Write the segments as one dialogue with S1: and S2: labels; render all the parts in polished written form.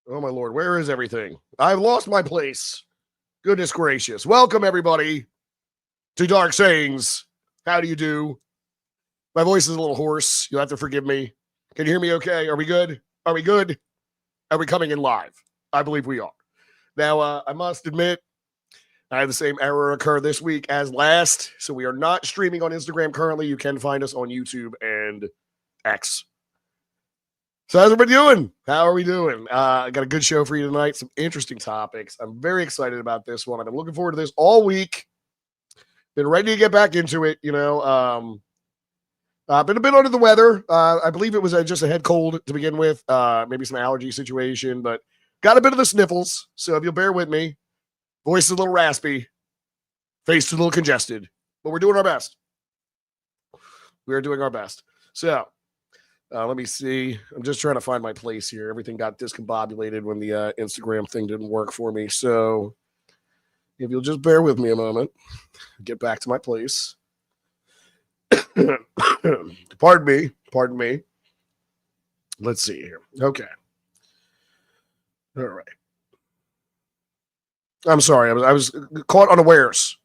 S1: Oh, my Lord. Where is everything? I've lost my place. Goodness gracious. Welcome, everybody, to Dark Sayings. How do you do? My voice is a little hoarse. You'll have to forgive me. Can you hear me okay? Are we good? Are we good? Are we coming in live? I believe we are. Now, I must admit, I had the same error occur this week as last. So we are not streaming on Instagram currently. You can find us on YouTube and X. So how's everybody doing? How are we doing? I got a good show for you tonight. Some interesting topics. I'm very excited about this one. I've been looking forward to this all week. Been ready to get back into it. Been a bit under the weather. I believe it was just a head cold to begin with. Maybe some allergy situation, but got a bit of the sniffles. So if you'll bear with me, voice is a little raspy, face is a little congested, but we're doing our best. We are doing our best. So let me see. I'm just trying to find my place here. Everything got discombobulated when the Instagram thing didn't work for me. So if you'll just bear with me a moment, get back to my place. Pardon me. Let's see here. Okay. All right. I'm sorry. I was caught unawares.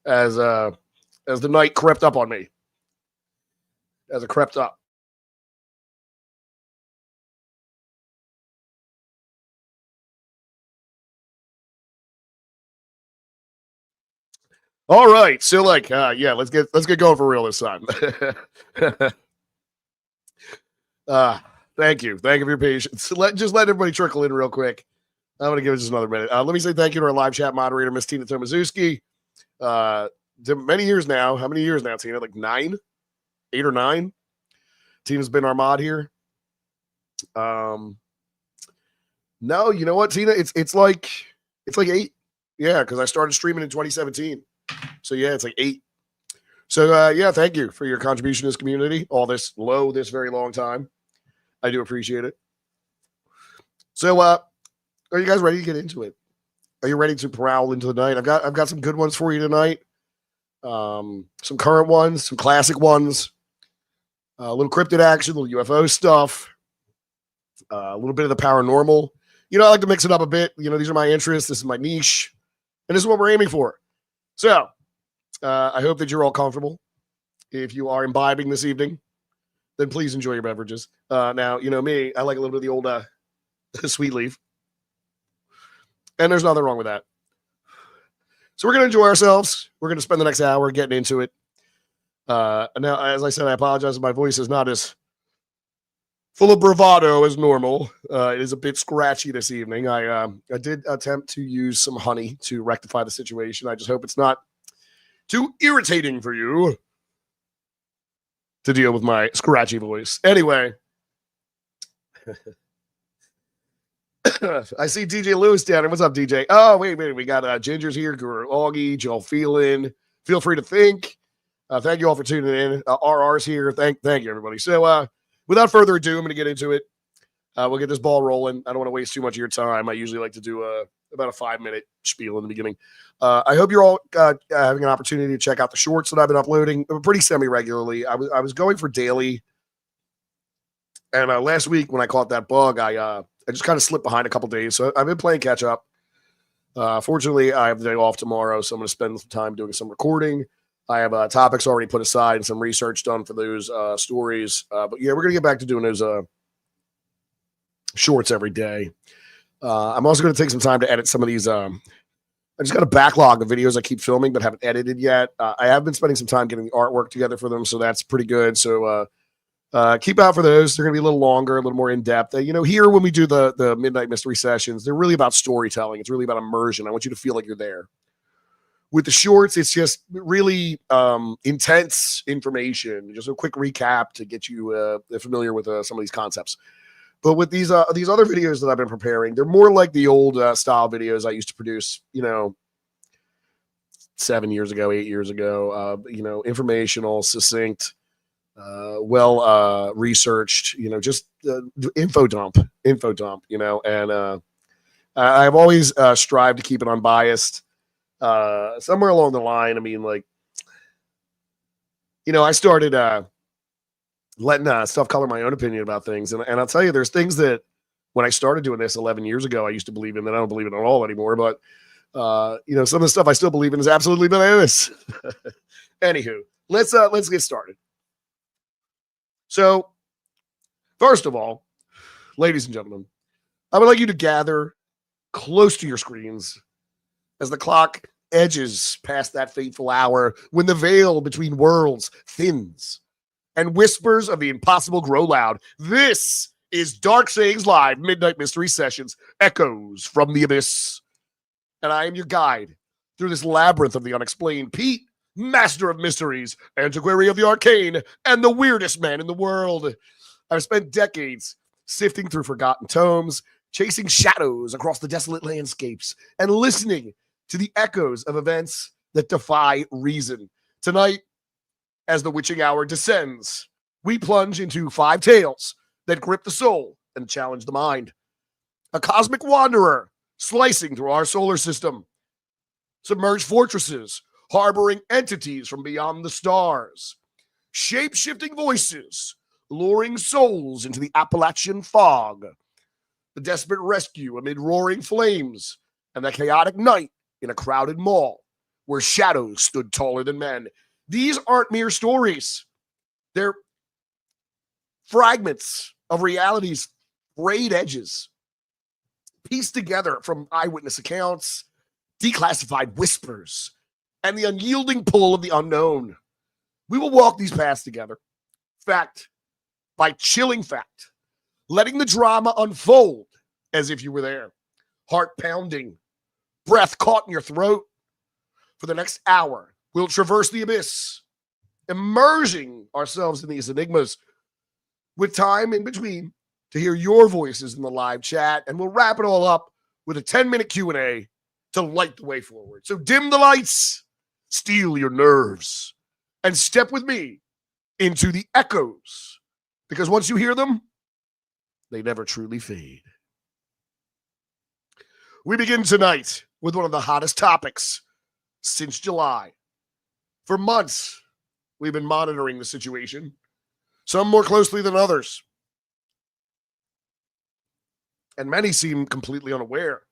S1: As the night crept up on me. As it crept up. All right, so let's get going for real this time. Thank you for your patience. Let everybody trickle in real quick. I'm gonna give it just another minute. Let me say thank you to our live chat moderator, Miss Tina Tomaszewski. Many years now. How many years now, Tina? Like 8 or 9. Tina's been our mod here. No, you know what, Tina? It's like 8. Yeah, because I started streaming in 2017. So yeah, it's like 8. So yeah, thank you for your contribution to this community. All this very long time. I do appreciate it. So are you guys ready to get into it? Are you ready to prowl into the night? I've got some good ones for you tonight. Some current ones, some classic ones, a little cryptid action, a little UFO stuff, a little bit of the paranormal. I like to mix it up a bit. These are my interests. This is my niche, and this is what we're aiming for. So I hope that you're all comfortable. If you are imbibing this evening, then please enjoy your beverages. Now, me, I like a little bit of the old sweet leaf. And there's nothing wrong with that. So we're going to enjoy ourselves. We're going to spend the next hour getting into it. Now, as I said, I apologize if my voice is not as full of bravado as normal. It is a bit scratchy this evening. I did attempt to use some honey to rectify the situation. I just hope it's not too irritating for you to deal with my scratchy voice. Anyway, I see DJ Lewis down there. What's up, DJ? Oh, wait. We got Ginger's here, Guru Augie, Joel Phelan. Feel free to think. Thank you all for tuning in. RR's here. Thank you, everybody. So without further ado, I'm going to get into it. We'll get this ball rolling. I don't want to waste too much of your time. I usually like to do about a 5-minute spiel in the beginning. I hope you're all having an opportunity to check out the shorts that I've been uploading pretty semi-regularly. I was going for daily. And last week when I caught that bug, I just kind of slipped behind a couple days. So I've been playing catch up. Fortunately, I have the day off tomorrow, so I'm going to spend some time doing some recording. I have topics already put aside and some research done for those stories. But yeah, we're going to get back to doing those shorts every day. I'm also going to take some time to edit some of these. I just got a backlog of videos I keep filming but haven't edited yet. I have been spending some time getting the artwork together for them, so that's pretty good. So keep out for those. They're going to be a little longer, a little more in-depth. Here when we do the Midnight Mystery Sessions, they're really about storytelling. It's really about immersion. I want you to feel like you're there. With the shorts, it's just really intense information, just a quick recap to get you familiar with some of these concepts. But with these other videos that I've been preparing, they're more like the old style videos I used to produce, 7 years ago, 8 years ago. Informational, succinct, well researched. Just info dump. And I've always strived to keep it unbiased. Somewhere along the line, I started letting stuff color my own opinion about things. And I'll tell you, there's things that when I started doing this 11 years ago, I used to believe in that. I don't believe in it at all anymore, but some of the stuff I still believe in is absolutely bananas. Anywho, let's get started. So, first of all, ladies and gentlemen, I would like you to gather close to your screens as the clock edges past that fateful hour when the veil between worlds thins and whispers of the impossible grow loud. This is Dark Sayings Live Midnight Mystery Sessions, Echoes from the Abyss. And I am your guide through this labyrinth of the unexplained. Pete, master of mysteries, antiquary of the arcane, and the weirdest man in the world. I've spent decades sifting through forgotten tomes, chasing shadows across the desolate landscapes, and listening to the echoes of events that defy reason. Tonight, as the witching hour descends, we plunge into 5 tales that grip the soul and challenge the mind. A cosmic wanderer slicing through our solar system. Submerged fortresses harboring entities from beyond the stars. Shape-shifting voices luring souls into the Appalachian fog. The desperate rescue amid roaring flames and the chaotic night in a crowded mall where shadows stood taller than men. These aren't mere stories. They're fragments of reality's frayed edges, pieced together from eyewitness accounts, declassified whispers, and the unyielding pull of the unknown. We will walk these paths together, fact by chilling fact, letting the drama unfold as if you were there, heart pounding, breath caught in your throat. For the next hour, we'll traverse the abyss, immersing ourselves in these enigmas with time in between to hear your voices in the live chat, and we'll wrap it all up with a 10-minute Q&A to light the way forward. So dim the lights, steel your nerves, and step with me into the echoes, because once you hear them, they never truly fade. We begin tonight with one of the hottest topics since July. For months, we've been monitoring the situation, some more closely than others. And many seem completely unaware.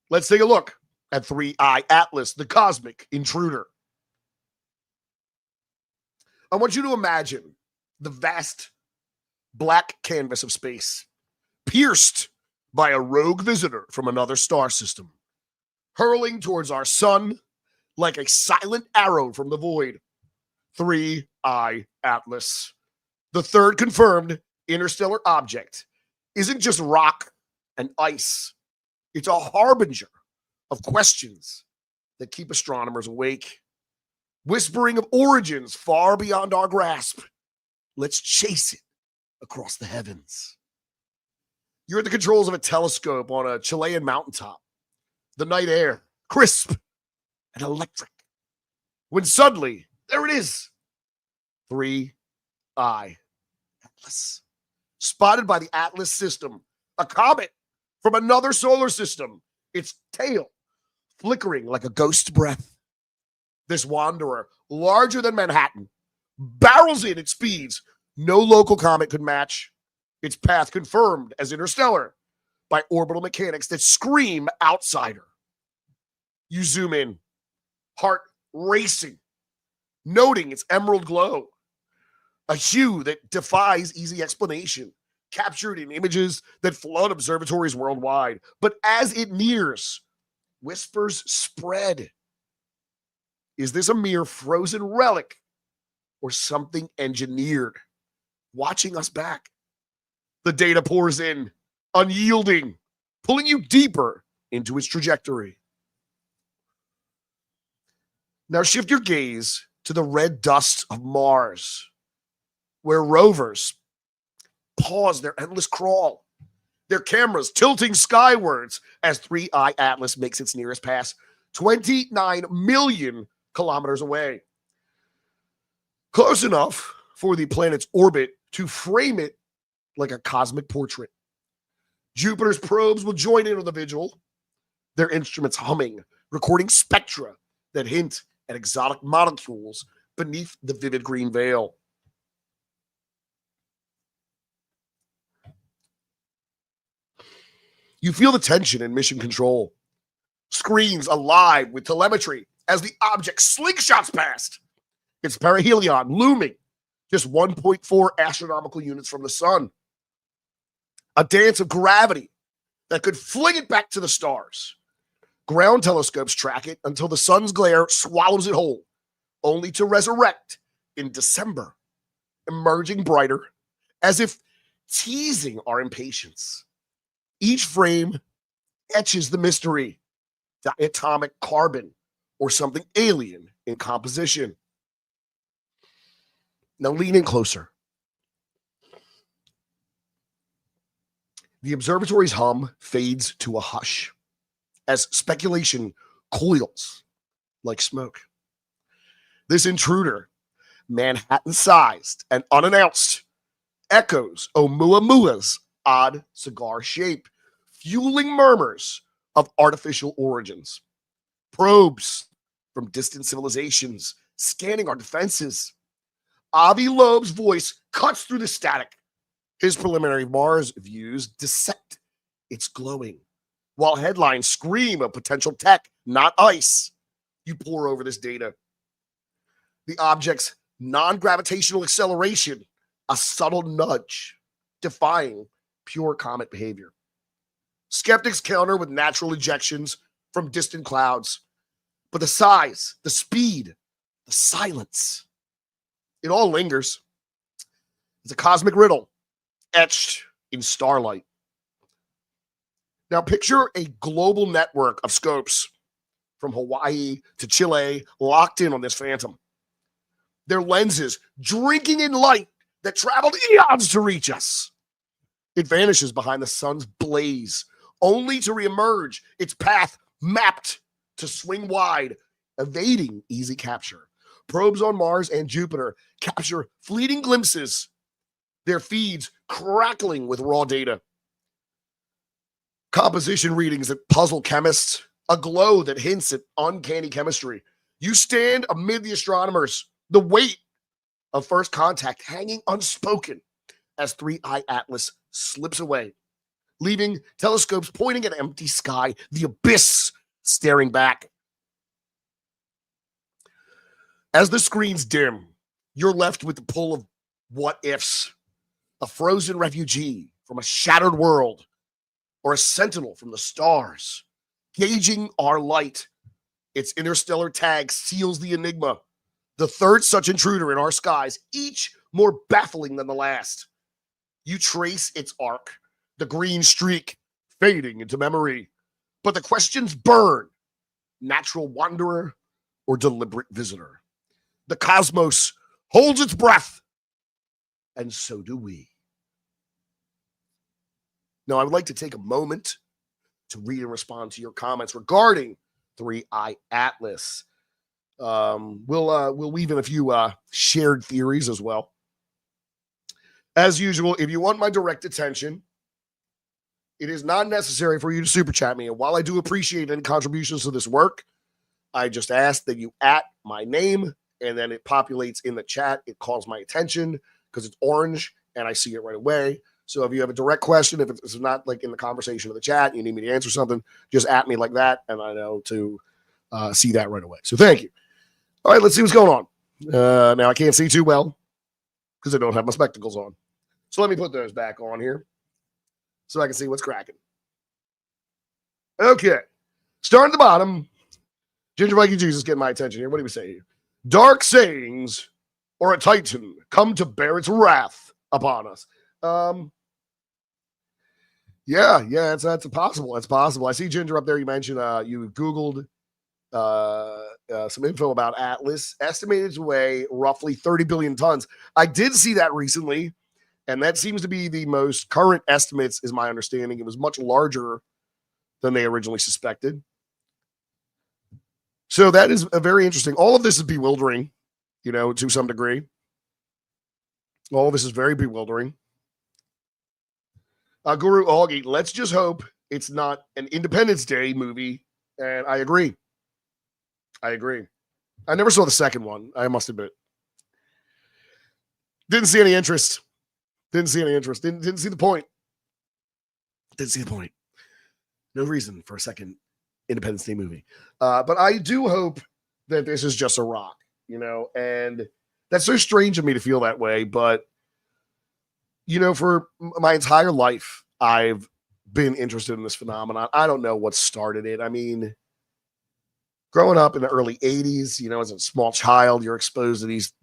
S1: Let's take a look at 3I Atlas, the cosmic intruder. I want you to imagine the vast black canvas of space, pierced by a rogue visitor from another star system, hurling towards our sun like a silent arrow from the void. 3I Atlas. The third confirmed interstellar object isn't just rock and ice. It's a harbinger of questions that keep astronomers awake, whispering of origins far beyond our grasp. Let's chase it across the heavens. You're at the controls of a telescope on a Chilean mountaintop. The night air, crisp and electric. When suddenly, there it is. 3I Atlas. Spotted by the Atlas system. A comet from another solar system. Its tail flickering like a ghost breath. This wanderer, larger than Manhattan, barrels in at speeds no local comet could match. Its path confirmed as interstellar by orbital mechanics that scream outsider. You zoom in, heart racing, noting its emerald glow, a hue that defies easy explanation, captured in images that flood observatories worldwide. But as it nears, whispers spread. Is this a mere frozen relic or something engineered, watching us back? The data pours in, unyielding, pulling you deeper into its trajectory. Now shift your gaze to the red dust of Mars, where rovers pause their endless crawl, their cameras tilting skywards as 3I Atlas makes its nearest pass, 29 million kilometers away. Close enough for the planet's orbit to frame it like a cosmic portrait. Jupiter's probes will join in on the vigil, their instruments humming, recording spectra that hint at exotic molecules beneath the vivid green veil. You feel the tension in mission control. Screens alive with telemetry as the object slingshots past. Its perihelion looming just 1.4 astronomical units from the sun. A dance of gravity that could fling it back to the stars. Ground telescopes track it until the sun's glare swallows it whole, only to resurrect in December, emerging brighter, as if teasing our impatience. Each frame etches the mystery, diatomic carbon or something alien in composition. Now lean in closer. The observatory's hum fades to a hush as speculation coils like smoke. This intruder, Manhattan-sized and unannounced, echoes Oumuamua's odd cigar shape, fueling murmurs of artificial origins. Probes from distant civilizations scanning our defenses. Avi Loeb's voice cuts through the static. His preliminary Mars views dissect its glowing, while headlines scream of potential tech, not ice. You pore over this data. The object's non-gravitational acceleration, a subtle nudge, defying pure comet behavior. Skeptics counter with natural ejections from distant clouds. But the size, the speed, the silence, it all lingers. It's a cosmic riddle etched in starlight. Now picture a global network of scopes from Hawaii to Chile locked in on this phantom. Their lenses drinking in light that traveled eons to reach us. It vanishes behind the sun's blaze, only to reemerge, its path mapped to swing wide, evading easy capture. Probes on Mars and Jupiter capture fleeting glimpses, their feeds crackling with raw data. Composition readings that puzzle chemists, a glow that hints at uncanny chemistry. You stand amid the astronomers, the weight of first contact hanging unspoken as 3i Atlas slips away, leaving telescopes pointing at empty sky, the abyss staring back. As the screens dim, you're left with the pull of what ifs. A frozen refugee from a shattered world, or a sentinel from the stars, gauging our light. Its interstellar tag seals the enigma. The third such intruder in our skies, each more baffling than the last. You trace its arc, the green streak fading into memory. But the questions burn. Natural wanderer or deliberate visitor? The cosmos holds its breath, and so do we. Now, I would like to take a moment to read and respond to your comments regarding 3i Atlas. We'll weave in a few shared theories as well. As usual, if you want my direct attention, it is not necessary for you to super chat me. And while I do appreciate any contributions to this work, I just ask that you at my name, and then it populates in the chat. It calls my attention because it's orange and I see it right away. So if you have a direct question, if it's not like in the conversation of the chat, you need me to answer something, just at me like that, and I know to see that right away. So thank you. All right, let's see what's going on. Now I can't see too well because I don't have my spectacles on. So let me put those back on here so I can see what's cracking. Okay. Starting at the bottom. Ginger Viking Jesus getting my attention here. What do we say here? Dark sayings or a titan come to bear its wrath upon us. Yeah, that's possible. That's possible. I see Ginger up there. You mentioned you Googled some info about Atlas, estimated to weigh roughly 30 billion tons. I did see that recently, and that seems to be the most current estimates, is my understanding. It was much larger than they originally suspected. So that is a very interesting. All of this is bewildering, to some degree. All of this is very bewildering. Guru Augie, let's just hope it's not an Independence Day movie. And I agree. I never saw the second one, I must admit. Didn't see any interest. Didn't see the point. No reason for a second Independence Day movie. But I do hope that this is just a rock, and that's so strange of me to feel that way. But, for my entire life, I've been interested in this phenomenon. I don't know what started it. I mean, growing up in the early 80s, as a small child, you're exposed to these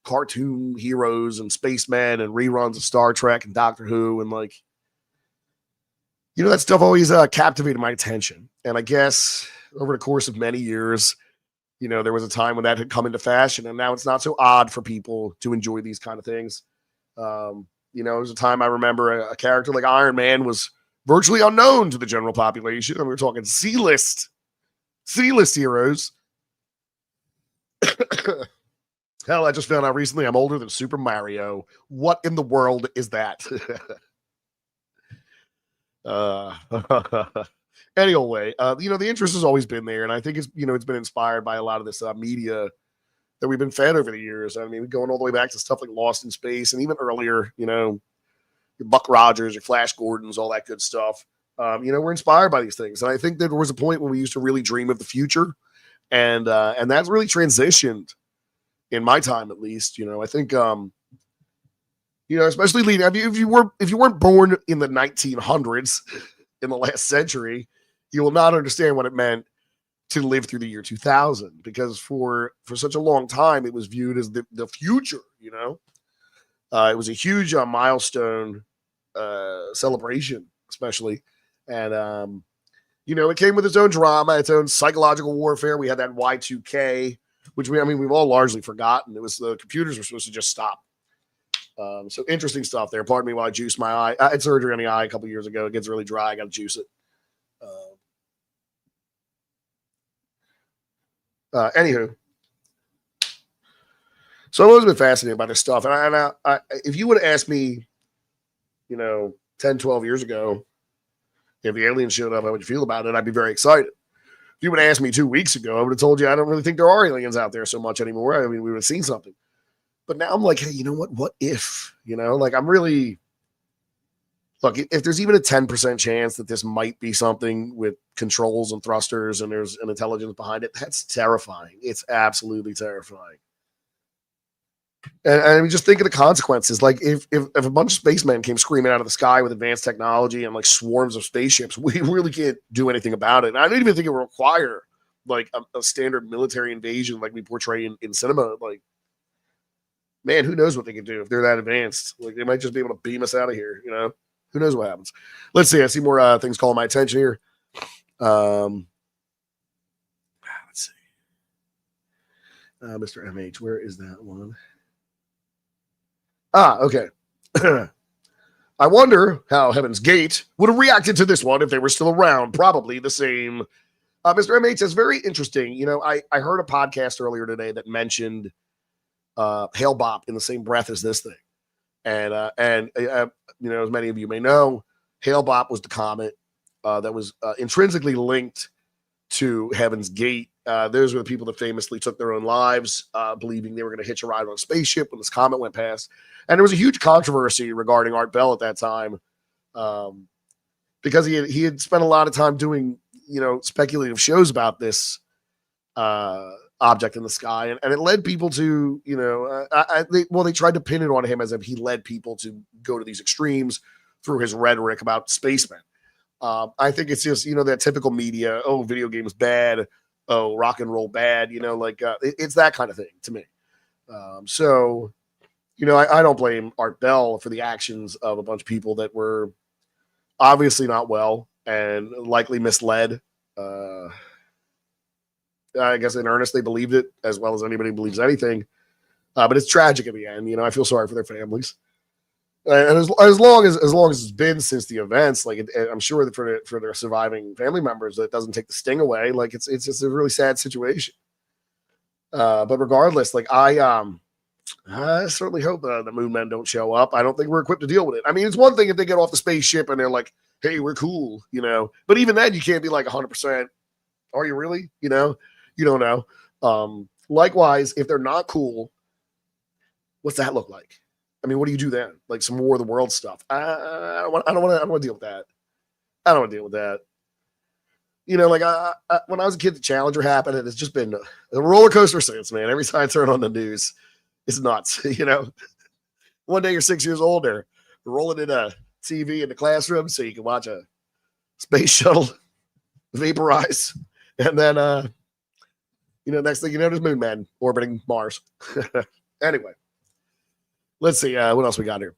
S1: cartoon heroes and spacemen and reruns of Star Trek and Doctor Who. And that stuff always captivated my attention. And I guess over the course of many years, there was a time when that had come into fashion, and now it's not so odd for people to enjoy these kind of things. There was a time I remember a character like Iron Man was virtually unknown to the general population. And we were talking C-list heroes. Hell, I just found out recently I'm older than Super Mario. What in the world is that? Anyway, the interest has always been there, and I think it's been inspired by a lot of this media that we've been fed over the years. I mean, going all the way back to stuff like Lost in Space, and even earlier, your Buck Rogers, your Flash Gordons, all that good stuff. We're inspired by these things, and I think that there was a point when we used to really dream of the future, and that's really transitioned in my time, at least. I think, especially leading. I mean, if you weren't born in the 1900s, in the last century, you will not understand what it meant to live through the year 2000, because for such a long time it was viewed as the future. It was a huge milestone celebration, especially, and it came with its own drama, its own psychological warfare. We had that Y2K, which we've all largely forgotten. It was the computers were supposed to just stop. So interesting stuff there. Pardon me while I juice my eye. I had surgery on the eye a couple years ago. It gets really dry. I got to juice it. Anywho, so I've always been fascinated by this stuff. And I if you would have asked me, 10, 12 years ago, if the aliens showed up, how would you feel about it? I'd be very excited. If you would have asked me 2 weeks ago, I would have told you I don't really think there are aliens out there so much anymore. I mean, we would have seen something. But now I'm like, hey, you know what? What if? I'm really, look, if there's even a 10% chance that this might be something with controls and thrusters and there's an intelligence behind it, that's terrifying. It's absolutely terrifying. And I mean, just think of the consequences. Like if a bunch of spacemen came screaming out of the sky with advanced technology and like swarms of spaceships, we really can't do anything about it. And I don't even think it would require like a standard military invasion like we portray in cinema. Like, man, who knows what they can do if they're that advanced? Like, they might just be able to beam us out of here. Who knows what happens? Let's see. I see more things calling my attention here. Let's see. Mr. MH, where is that one? Okay. I wonder how Heaven's Gate would have reacted to this one if they were still around. Probably the same. Mr. MH says, very interesting. I heard a podcast earlier today that mentioned Hale-Bopp in the same breath as this thing. And as many of you may know, Hale-Bopp was the comet that was intrinsically linked to Heaven's Gate. Those were the people that famously took their own lives, believing they were going to hitch a ride on a spaceship when this comet went past. And there was a huge controversy regarding Art Bell at that time, because he had spent a lot of time doing, speculative shows about this object in the sky, and it led people to, they tried to pin it on him as if he led people to go to these extremes through his rhetoric about spacemen. I think it's just, that typical media, oh, video games bad, oh, rock and roll bad, it's that kind of thing to me. So, I don't blame Art Bell for the actions of a bunch of people that were obviously not well and likely misled. I guess in earnest they believed it as well as anybody believes anything. But it's tragic in the end. I feel sorry for their families. And as long as it's been since the events, like I'm sure that for their surviving family members, that doesn't take the sting away. Like it's just a really sad situation. But regardless, like I certainly hope the moon men don't show up. I don't think we're equipped to deal with it. I mean, it's one thing if they get off the spaceship and they're like, "Hey, we're cool," But even then, you can't be like 100%. Are you really? You don't know. Likewise, if they're not cool, what's that look like? I mean, what do you do then? Like some War of the World stuff? I don't want to deal with that. I don't want to deal with that. You know, like when I was a kid, the Challenger happened, and it's just been a roller coaster since, man. Every time I turn on the news, it's nuts. You know, one day you're 6 years old, they're rolling in a TV in the classroom so you can watch a space shuttle vaporize, and then next thing you know, there's Moon Man orbiting Mars. Anyway, let's see what else we got here.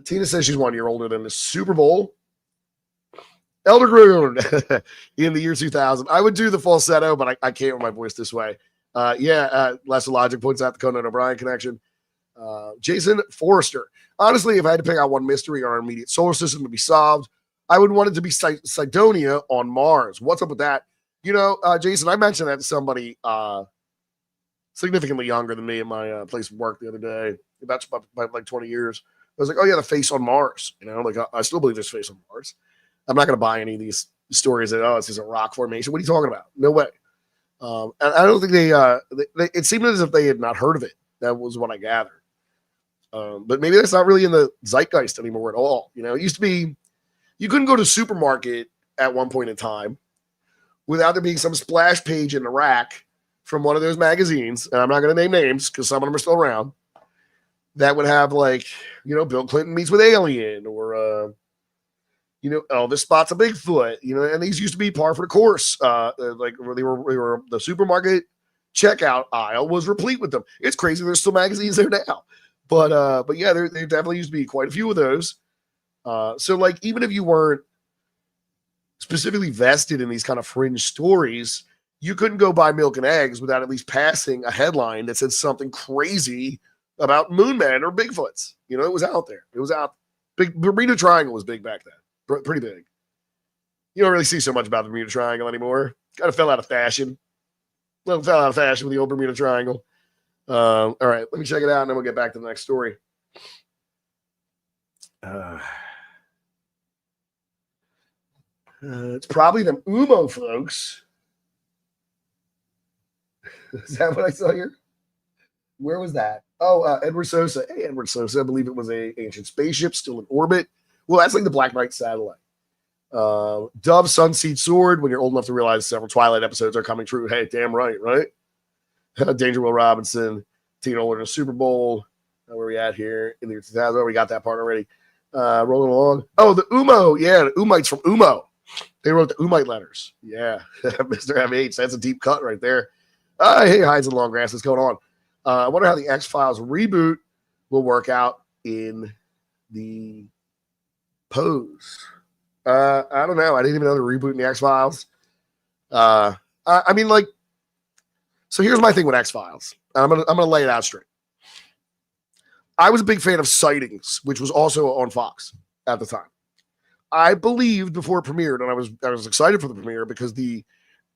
S1: Tina says she's 1 year older than the Super Bowl. Elder Groon in the year 2000. I would do the falsetto, but I can't with my voice this way. Lesser Logic points out the Conan O'Brien connection. Jason Forrester. Honestly, if I had to pick out one mystery our immediate solar system to be solved, I would want it to be Cydonia on Mars. What's up with that? You know, Jason, I mentioned that to somebody significantly younger than me in my place of work the other day. That's about like 20 years. I was like, oh, yeah, the face on Mars. You know, like I still believe there's face on Mars. I'm not going to buy any of these stories that, oh, it's just a rock formation. What are you talking about? No way. And I don't think they it seemed as if they had not heard of it. That was what I gathered. But maybe that's not really in the zeitgeist anymore at all. You know, it used to be you couldn't go to the supermarket at one point in time without there being some splash page in the rack from one of those magazines. And I'm not going to name names because some of them are still around. That would have like, you know, Bill Clinton meets with alien or, Elvis spots a Bigfoot, you know, and these used to be par for the course. Like they were the supermarket checkout aisle was replete with them. It's crazy. There's still magazines there now, but yeah, there definitely used to be quite a few of those. So like, even if you weren't specifically vested in these kind of fringe stories, you couldn't go buy milk and eggs without at least passing a headline that said something crazy about Moon Man or Bigfoots. You know, it was out there. It was out. Big Bermuda Triangle was big back then. Pretty big. You don't really see so much about the Bermuda Triangle anymore. Kind of fell out of fashion. Fell out of fashion with the old Bermuda Triangle. All right, let me check it out, and then we'll get back to the next story. It's probably them Umo folks. Is that what I saw here? Where was that? Oh, Edward Sosa. Hey, Edward Sosa. I believe it was a ancient spaceship still in orbit. Well, that's like the Black Knight satellite. Dove Sunseed Sword. When you're old enough to realize several Twilight episodes are coming true. Hey, damn right, right? Danger Will Robinson. Tina Older in the Super Bowl. Where we at here? In the year 2000. Oh, we got that part already. Rolling along. Oh, the Umo. Yeah, the Umites from Umo. They wrote the Umite letters. Yeah, Mr. MH. That's a deep cut right there. Hey, Hides and Longgrass. What's going on? I wonder how the X-Files reboot will work out in the pose. I don't know. I didn't even know they're rebooting the X-Files. I mean, like, so here's my thing with X-Files. I'm gonna lay it out straight. I was a big fan of Sightings, which was also on Fox at the time. I believed before it premiered, and I was excited for the premiere because the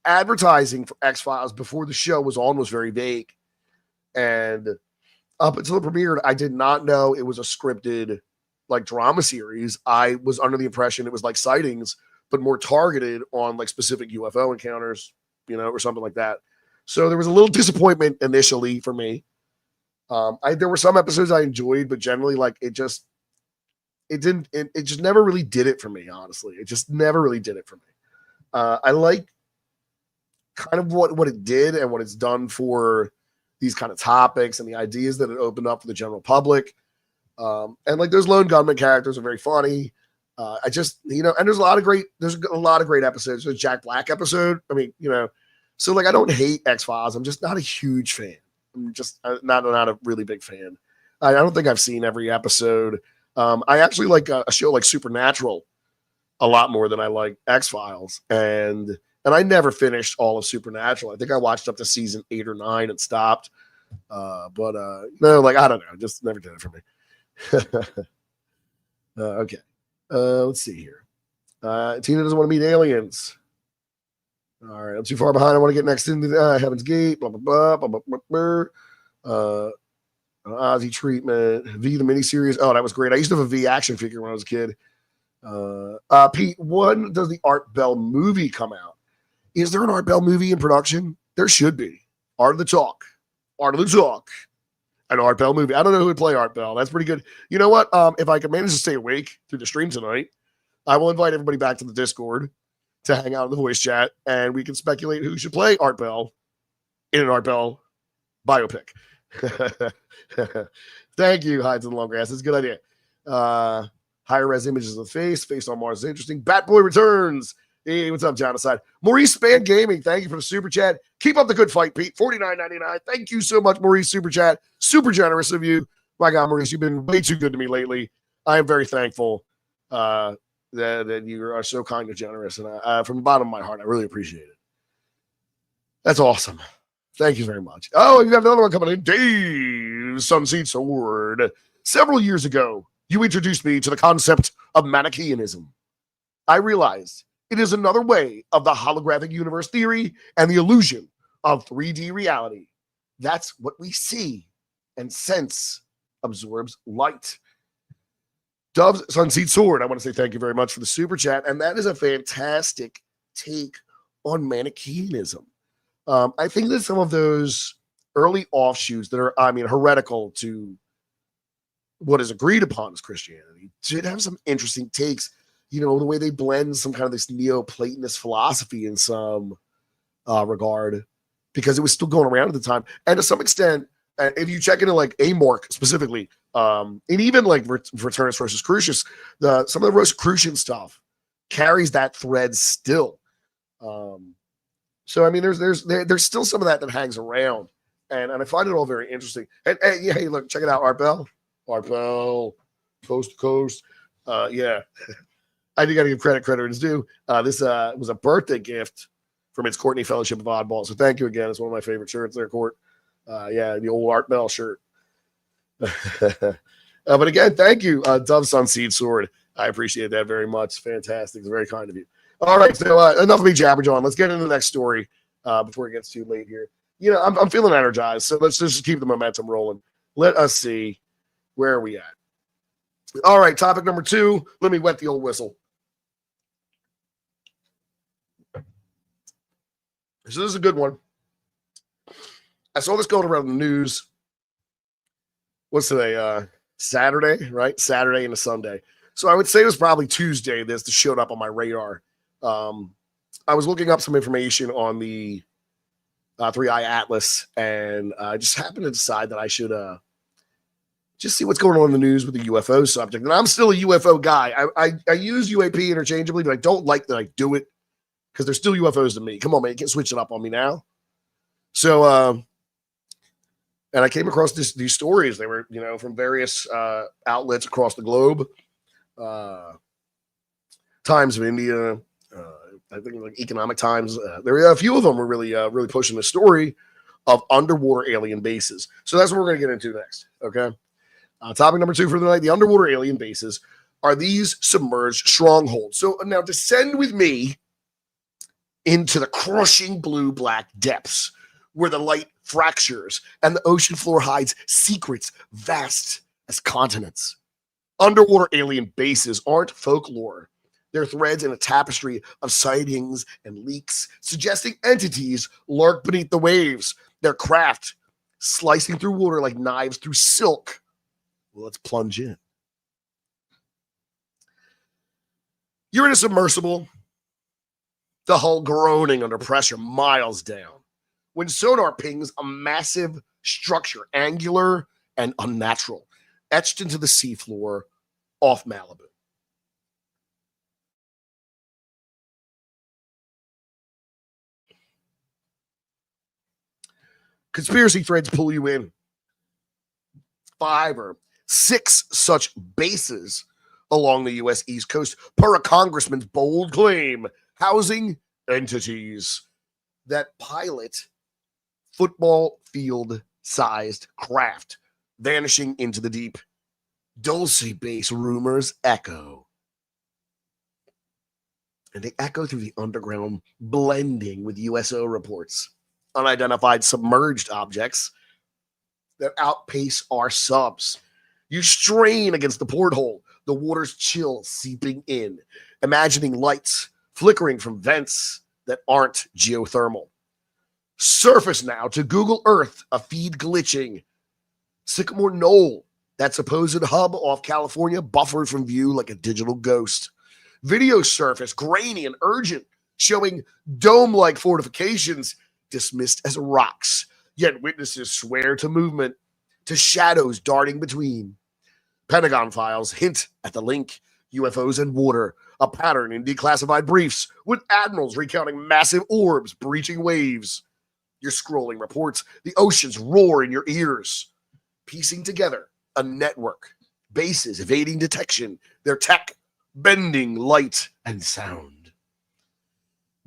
S1: advertising for X-Files before the show was on was very vague. And up until it premiered, I did not know it was a scripted like drama series. I was under the impression it was like Sightings, but more targeted on like specific UFO encounters, you know, or something like that. So there was a little disappointment initially for me. There were some episodes I enjoyed, but generally like it just never really did it for me, honestly. It just never really did it for me. I like kind of what it did and what it's done for these kind of topics and the ideas that it opened up for the general public. And like those lone gunman characters are very funny. I just, you know, and there's a lot of great episodes. There's a Jack Black episode. I mean, you know, so like I don't hate X-Files. I'm just not a huge fan. I'm just not a really big fan. I don't think I've seen every episode. I actually like a show like Supernatural a lot more than I like X-Files. And I never finished all of Supernatural. I think I watched up to season 8 or 9 and stopped. No, like, I don't know. Just never did it for me. Okay. Let's see here. Tina doesn't want to meet aliens. All right. I'm too far behind. I want to get next into Heaven's Gate. Blah, blah, blah, blah, blah, blah. Ozzy treatment. V, the miniseries. Oh, that was great. I used to have a V action figure when I was a kid. Pete, when does the Art Bell movie come out? Is there an Art Bell movie in production? There should be. Art of the Talk. An Art Bell movie. I don't know who would play Art Bell. That's pretty good. You know what? If I can manage to stay awake through the stream tonight, I will invite everybody back to the Discord to hang out in the voice chat, and we can speculate who should play Art Bell in an Art Bell biopic. Thank you, Hides and Long Grass. It's a good idea. Higher res images of the face on Mars is interesting. Bat Boy returns. Hey, what's up, Genocide? Maurice Span Gaming, thank you for the super chat. Keep up the good fight, Pete. $49.99. Thank you so much, Maurice. Super chat. Super generous of you. My God, Maurice, you've been way too good to me lately. I am very thankful that you are so kind and generous. And from the bottom of my heart, I really appreciate it. That's awesome. Thank you very much. Oh, you have another one coming in. Dave Sunseed Sword. Several years ago, you introduced me to the concept of Manichaeanism. I realized it is another way of the holographic universe theory and the illusion of 3D reality. That's what we see and sense absorbs light. Dove's Sunseed Sword, I want to say thank you very much for the super chat. And that is a fantastic take on Manichaeanism. I think that some of those early offshoots that are, heretical to what is agreed upon as Christianity did have some interesting takes. You know, the way they blend some kind of this Neoplatonist philosophy in some regard, because it was still going around at the time. And to some extent, if you check into like Amorc specifically, and even like Returnus versus Crucius, some of the Rosicrucian stuff carries that thread still. So I mean, there's still some of that hangs around, and I find it all very interesting. And hey, look, check it out, Art Bell, coast to coast. Yeah, I do got to give credit is due. This was a birthday gift from its Courtney Fellowship of Oddball. So thank you again. It's one of my favorite shirts there, Court. Yeah, the old Art Bell shirt. But again, thank you, Dove Sunseed Sword. I appreciate that very much. Fantastic. It's very kind of you. All right, so enough of me jabber John. Let's get into the next story before it gets too late here. You know, I'm feeling energized, so let's just keep the momentum rolling. Let us see, where are we at? All right, topic number 2. Let me wet the old whistle. So this is a good one. I saw this going around the news. What's today? Saturday, right? Saturday and a Sunday. So I would say it was probably Tuesday this showed up on my radar. I was looking up some information on the 3i Atlas, and I just happened to decide that I should just see what's going on in the news with the UFO subject. And I'm still a UFO guy. I use UAP interchangeably, but I don't like that I do it because they're still UFOs to me. Come on, man, you can't switch it up on me now. So, and I came across these stories. They were, you know, from various outlets across the globe. Times of India, I think like Economic Times. There were a few of them were really pushing the story of underwater alien bases. So that's what we're going to get into next. Okay. Topic number 2 for the night: the underwater alien bases. Are these submerged strongholds? So now descend with me into the crushing blue-black depths where the light fractures and the ocean floor hides secrets vast as continents. Underwater alien bases aren't folklore. They're threads in a tapestry of sightings and leaks, suggesting entities lurk beneath the waves. Their craft slicing through water like knives through silk. Well, let's plunge in. You're in a submersible, the hull groaning under pressure miles down, when sonar pings a massive structure, angular and unnatural, etched into the seafloor off Malibu. Conspiracy threads pull you in. 5 or 6 such bases along the U.S. East Coast per a congressman's bold claim, housing entities that pilot football field-sized craft vanishing into the deep. Dulce base rumors echo. And they echo through the underground, blending with USO reports. Unidentified submerged objects that outpace our subs. You strain against the porthole, the water's chill seeping in, imagining lights flickering from vents that aren't geothermal. Surface now to Google Earth, a feed glitching, Sycamore Knoll, that supposed hub off California, buffered from view like a digital ghost. Video surface, grainy and urgent, showing dome-like fortifications dismissed as rocks, yet witnesses swear to movement, to shadows darting between. Pentagon files hint at the link, UFOs and water, a pattern in declassified briefs, with admirals recounting massive orbs breaching waves. You're scrolling reports, the oceans roar in your ears, piecing together a network, bases evading detection, their tech bending light and sound.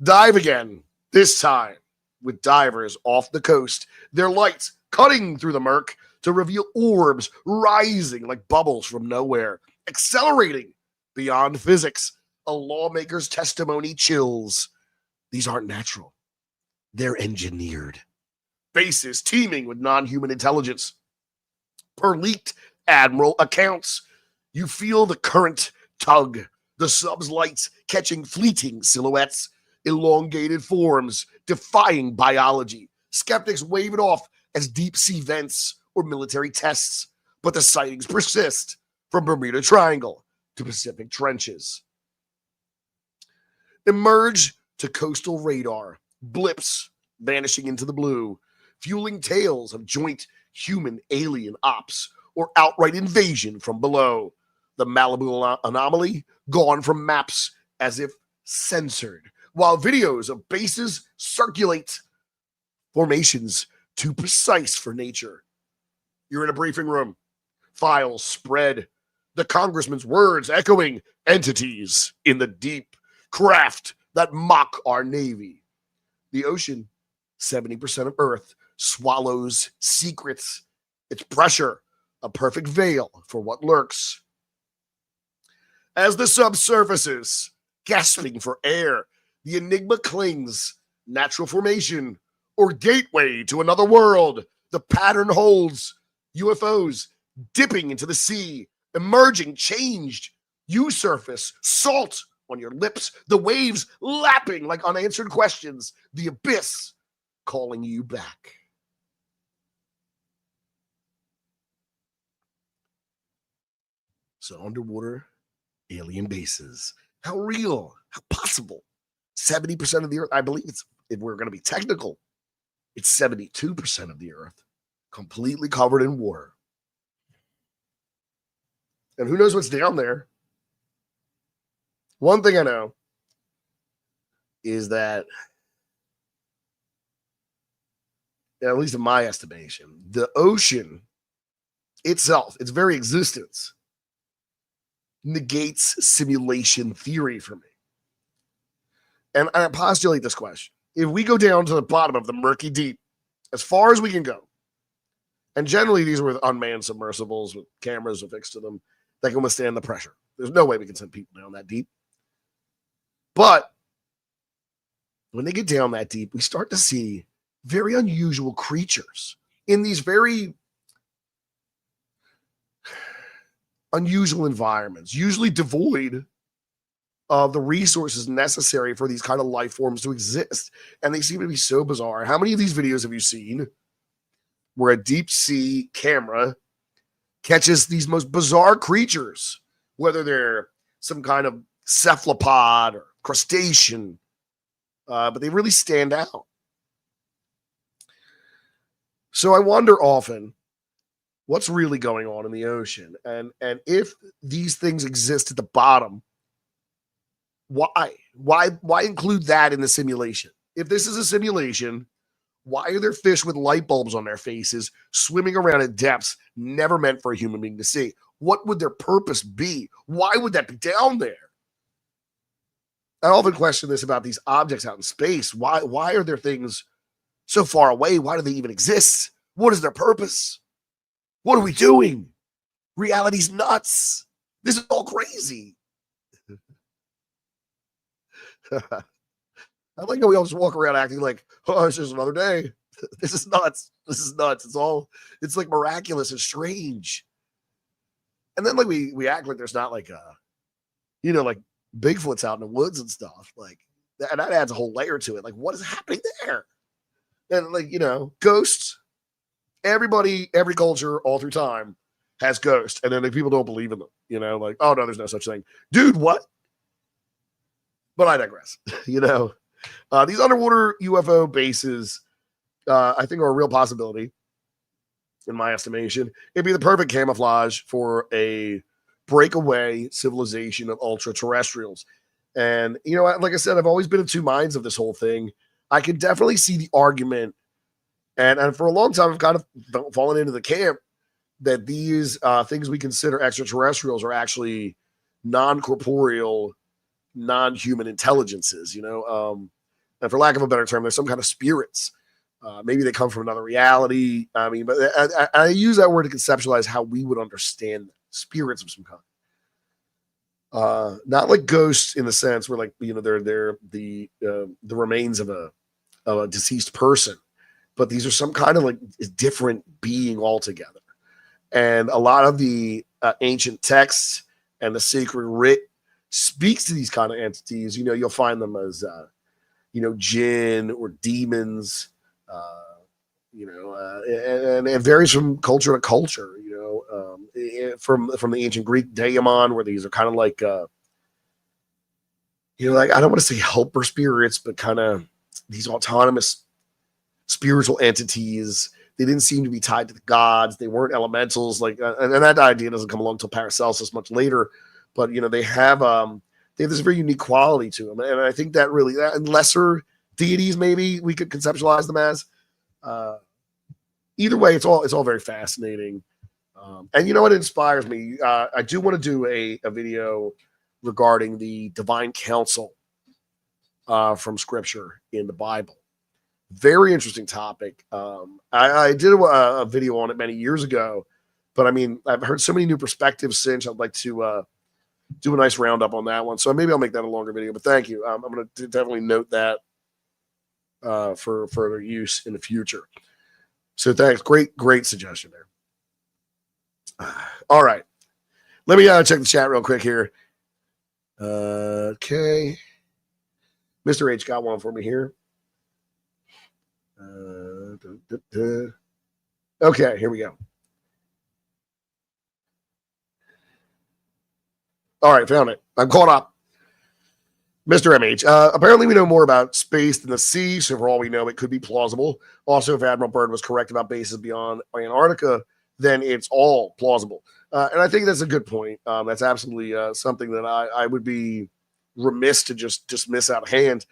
S1: Dive again, this time with divers off the coast, their lights cutting through the murk to reveal orbs rising like bubbles from nowhere, accelerating beyond physics. A lawmaker's testimony chills. These aren't natural. They're engineered. Bases teeming with non-human intelligence. Per leaked admiral accounts, you feel the current tug, the sub's lights catching fleeting silhouettes, elongated forms, defying biology. Skeptics wave it off as deep-sea vents or military tests, but the sightings persist from Bermuda Triangle to Pacific trenches. Emerge to coastal radar, blips vanishing into the blue, fueling tales of joint human-alien ops or outright invasion from below. The Malibu anomaly gone from maps as if censored, while videos of bases circulate, formations too precise for nature. You're in a briefing room, files spread, the congressman's words echoing, entities in the deep, craft that mock our Navy. The ocean, 70% of Earth, swallows secrets. Its pressure, a perfect veil for what lurks. As the sub surfaces, gasping for air, the enigma clings, natural formation or gateway to another world. The pattern holds, UFOs dipping into the sea, emerging changed. You surface, salt on your lips, the waves lapping like unanswered questions, the abyss calling you back. So underwater alien bases. How real? How possible? 70% of the Earth, I believe it's, if we're going to be technical, it's 72% of the Earth completely covered in water. And who knows what's down there? One thing I know is that, at least in my estimation, the ocean itself, its very existence, negates simulation theory for me. And I postulate this question. If we go down to the bottom of the murky deep, as far as we can go, and generally these are with unmanned submersibles with cameras affixed to them that can withstand the pressure. There's no way we can send people down that deep. But when they get down that deep, we start to see very unusual creatures in these very unusual environments, usually devoid of the resources necessary for these kind of life forms to exist. And they seem to be so bizarre. How many of these videos have you seen where a deep sea camera catches these most bizarre creatures, whether they're some kind of cephalopod or crustacean, but they really stand out. So I wonder often what's really going on in the ocean, and if these things exist at the bottom, why include that in the simulation? If this is a simulation, why are there fish with light bulbs on their faces swimming around at depths never meant for a human being to see? What would their purpose be? Why would that be down there? I often question this about these objects out in space. Why are there things so far away? Why do they even exist? What is their purpose? What are we doing? Reality's nuts. This is all crazy. I like how we all just walk around acting like, oh, it's just another day. This is nuts. This is nuts. It's like miraculous and strange. And then like we act like there's not like like Bigfoot's out in the woods and stuff. Like that adds a whole layer to it. Like, what is happening there? And like, ghosts. everybody, every culture, all through time has ghosts, and then the people don't believe in them. You know, like, oh no, there's no such thing, dude. What? But I digress. You know, these underwater UFO bases, I think, are a real possibility. In my estimation, it'd be the perfect camouflage for a breakaway civilization of ultra terrestrials. And, you know, like I said, I've always been in two minds of this whole thing. I can definitely see the argument. And for a long time, I've kind of fallen into the camp that these things we consider extraterrestrials are actually non-corporeal, non-human intelligences, you know? And for lack of a better term, there's some kind of spirits. Maybe they come from another reality. I mean, but I use that word to conceptualize how we would understand spirits of some kind. Not like ghosts in the sense where, like, you know, they're the remains of a deceased person, but these are some kind of like different being altogether. And a lot of the ancient texts and the sacred writ speaks to these kind of entities. You know, you'll find them as you know, jinn or demons. And it varies from culture to culture. You know, from the ancient Greek daemon, where these are kind of like, you know, like, I don't want to say helper spirits, but kind of these autonomous spiritual entities. They didn't seem to be tied to the gods. They weren't elementals. Like, and that idea doesn't come along until Paracelsus much later. But you know, they have this very unique quality to them, and I think that really, lesser deities, maybe we could conceptualize them as. Either way, it's all very fascinating. And you know what inspires me? I do want to do a video regarding the divine counsel from Scripture in the Bible. Very interesting topic. I did a video on it many years ago, but I mean, I've heard so many new perspectives since. I'd like to do a nice roundup on that one. So maybe I'll make that a longer video. But thank you. I'm going to definitely note that for further use in the future. So thanks. Great suggestion there. All right. Let me check the chat real quick here. Okay. Mr. H got one for me here. Okay, here we go. All right, found it. I'm caught up. Mr. MH, apparently we know more about space than the sea, so for all we know, it could be plausible. Also, if Admiral Byrd was correct about bases beyond Antarctica, then it's all plausible. And I think that's a good point. That's absolutely something that I would be remiss to just dismiss out of hand,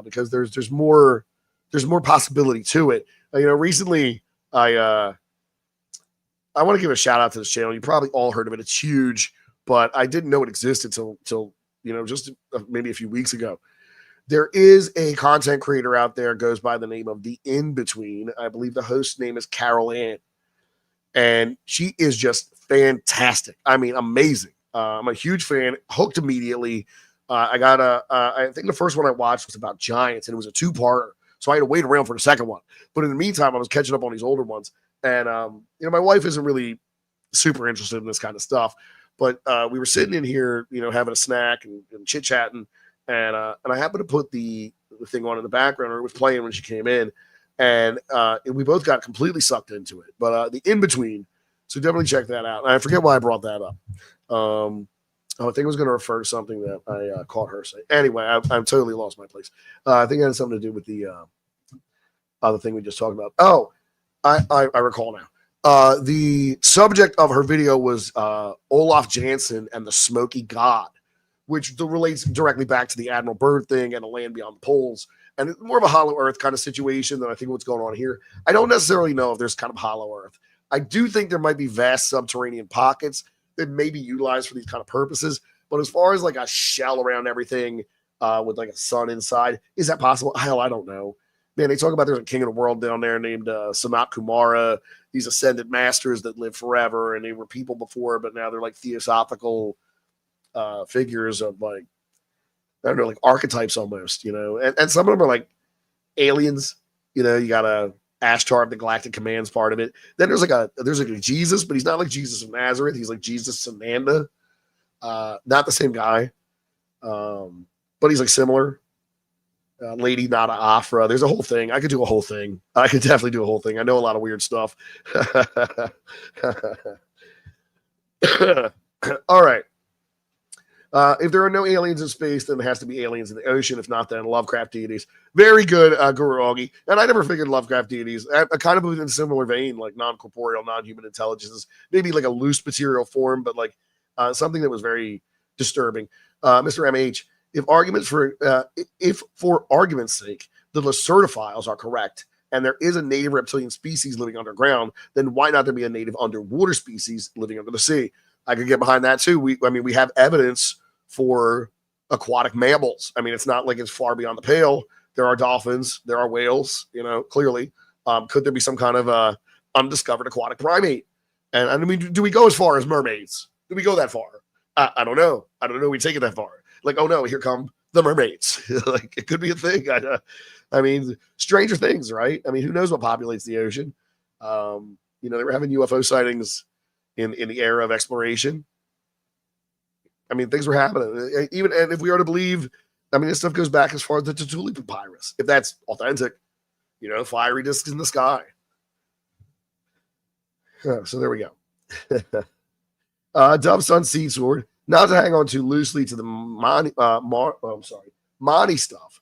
S1: because there's more possibility to it. You know, recently I want to give a shout out to this channel. You probably all heard of it. It's huge, but I didn't know it existed till you know, just maybe a few weeks ago. There is a content creator out there, goes by the name of The In-Between. I believe the host name is Carol Ann. And she is just fantastic. I mean, amazing. I'm a huge fan, hooked immediately. I think the first one I watched was about giants, and it was a two-parter. So I had to wait around for the second one. But in the meantime, I was catching up on these older ones. And, you know, my wife isn't really super interested in this kind of stuff. But we were sitting in here, you know, having a snack and chit-chatting. And I happened to put the thing on in the background, or it was playing when she came in. And we both got completely sucked into it. But The In-Between, so definitely check that out. And I forget why I brought that up. I think I was going to refer to something that I caught her say. Anyway, I've totally lost my place. I think it had something to do with the other thing we just talked about. Oh, I recall now. The subject of her video was Olaf Jansen and the Smoky God, which relates directly back to the Admiral Byrd thing and the land beyond the poles. And it's more of a Hollow Earth kind of situation than I think what's going on here. I don't necessarily know if there's kind of Hollow Earth. I do think there might be vast subterranean pockets that may be utilized for these kind of purposes. But as far as like a shell around everything with like a sun inside, is that possible? Hell, I don't know. Man, they talk about there's a king of the world down there named Sanat Kumara. These ascended masters that live forever, and they were people before, but now they're like theosophical figures of, like, I don't know, like archetypes almost, you know. And some of them are like aliens. You know, you got a Ashtar, the Galactic Commands part of it. Then there's like a Jesus, but he's not like Jesus of Nazareth. He's like Jesus Sananda. Not the same guy, but he's like similar. Lady Nada Afra. There's a whole thing. I could do a whole thing. I could definitely do a whole thing. I know a lot of weird stuff. All right. If there are no aliens in space, then there has to be aliens in the ocean. If not, then Lovecraft deities. Very good, Guru Augie. And I never figured Lovecraft deities. I kind of believe in a similar vein, like non-corporeal, non-human intelligences. Maybe like a loose material form, but like something that was very disturbing. Mr. MH, if for argument's sake, the Lacertophiles are correct, and there is a native reptilian species living underground, then why not there be a native underwater species living under the sea? I could get behind that too. We have evidence for aquatic mammals. I mean, it's not like it's far beyond the pale. There are dolphins, there are whales, clearly. Could there be some kind of undiscovered aquatic primate? And I mean, do we go as far as mermaids? Do we go that far? I don't know. I don't know. We take it that far. Like, oh no, here come the mermaids. Like, it could be a thing. I mean, stranger things, right? I mean, who knows what populates the ocean? They were having UFO sightings in the era of exploration. I mean, things were happening. Even and if we are to believe, I mean, this stuff goes back as far as the Tertulli Papyrus, if that's authentic. Fiery discs in the sky. So there we go. Dove Sun Seed Sword, not to hang on too loosely to the Mani stuff,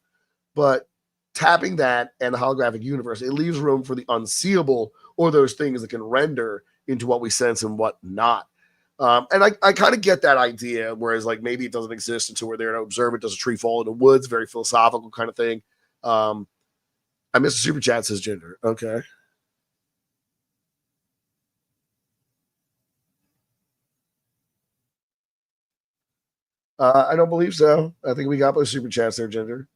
S1: but tapping that and the holographic universe, it leaves room for the unseeable or those things that can render into what we sense and what not. And I kind of get that idea, whereas like maybe it doesn't exist until we're there to observe it. Does a tree fall in the woods? Very philosophical kind of thing. I missed a super chat, says Ginger. Okay. I don't believe so. I think we got those super chats there, Ginger.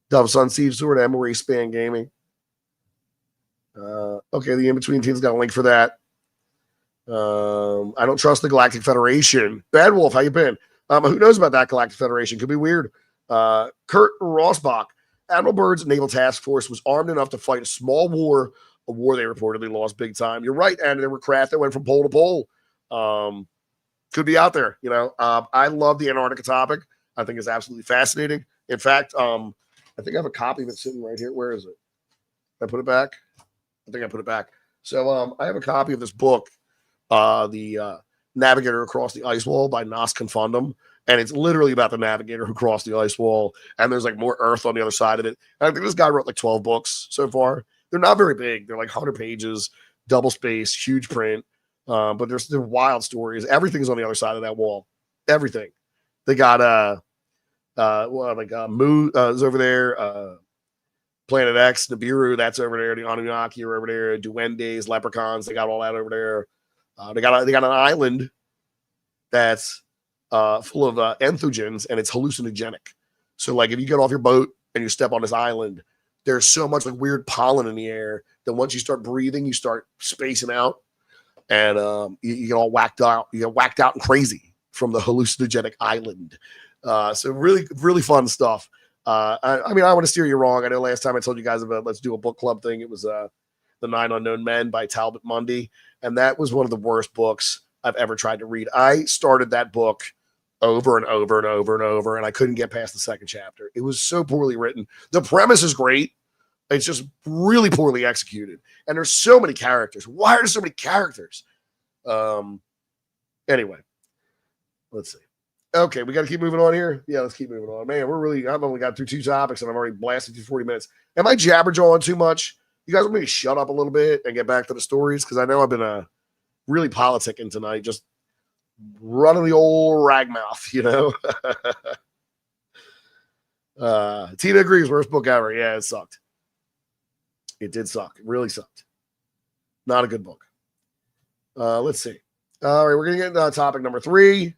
S1: Dove Sun, Steve Stewart, Emery, Span Gaming. Okay, the in-between team's got a link for that. I don't trust the Galactic Federation. Bad Wolf, how you been? Who knows about that Galactic Federation? Could be weird. Kurt Rossbach, Admiral Byrd's Naval Task Force was armed enough to fight a small war, a war they reportedly lost big time. You're right, and there were craft that went from pole to pole. Could be out there, I love the Antarctica topic. I think it's absolutely fascinating. In fact, I think I have a copy of it sitting right here. Where is it? Did I put it back? I think I put it back. So I have a copy of this book, The Navigator Across the Ice Wall by Nas Confundum. And it's literally about the navigator who crossed the ice wall. And there's like more earth on the other side of it. And I think this guy wrote like 12 books so far. They're not very big. They're like 100 pages, double space, huge print. But they're wild stories. Everything's on the other side of that wall. Everything. They got Mu is over there. Planet X, Nibiru, that's over there. The Anunnaki are over there. Duendes, leprechauns, they got all that over there. They got an island that's full of entheogens, and it's hallucinogenic. So, like, if you get off your boat and you step on this island, there's so much like weird pollen in the air that once you start breathing, you start spacing out, and you get all whacked out. You get whacked out and crazy from the hallucinogenic island. So really, really fun stuff. I mean, I want to steer you wrong. I know last time I told you guys about let's do a book club thing. It was The Nine Unknown Men by Talbot Mundy, and that was one of the worst books I've ever tried to read. I started that book over and over and over and over, and I couldn't get past the second chapter. It was so poorly written. The premise is great. It's just really poorly executed. And there's so many characters. Why are there so many characters? Anyway, let's see. Okay, we got to keep moving on here. Yeah, let's keep moving on. Man, I've only got through 2 topics and I've already blasted through 40 minutes. Am I jabberjawing too much? You guys want me to shut up a little bit and get back to the stories? Because I know I've been really politicking tonight, just running the old rag mouth, Tina agrees, worst book ever. Yeah, it sucked. It did suck. It really sucked. Not a good book. Let's see. All right, we're going to get into topic number 3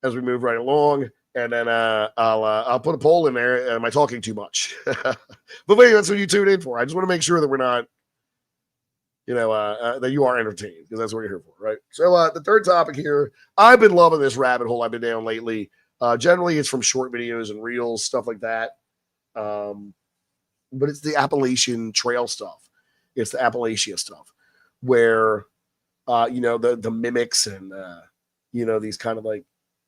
S1: as we move right along. And then I'll put a poll in there. Am I talking too much? But wait, that's what you tuned in for. I just want to make sure that we're not, that you are entertained, because that's what you're here for, right? So the third topic here, I've been loving this rabbit hole I've been down lately. Generally, it's from short videos and reels, stuff like that. But it's the Appalachian Trail stuff. It's the Appalachia stuff where, the mimics and, these kind of like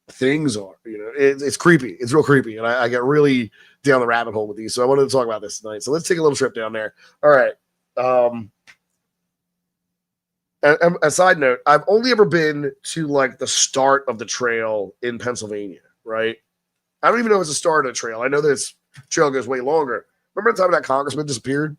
S1: things are. It's creepy. It's real creepy, and I get really down the rabbit hole with these. So I wanted to talk about this tonight. So let's take a little trip down there. All right. A side note, I've only ever been to like the start of the trail in Pennsylvania, right? I don't even know if it's the start of the trail. I know this trail goes way longer. Remember the time that congressman disappeared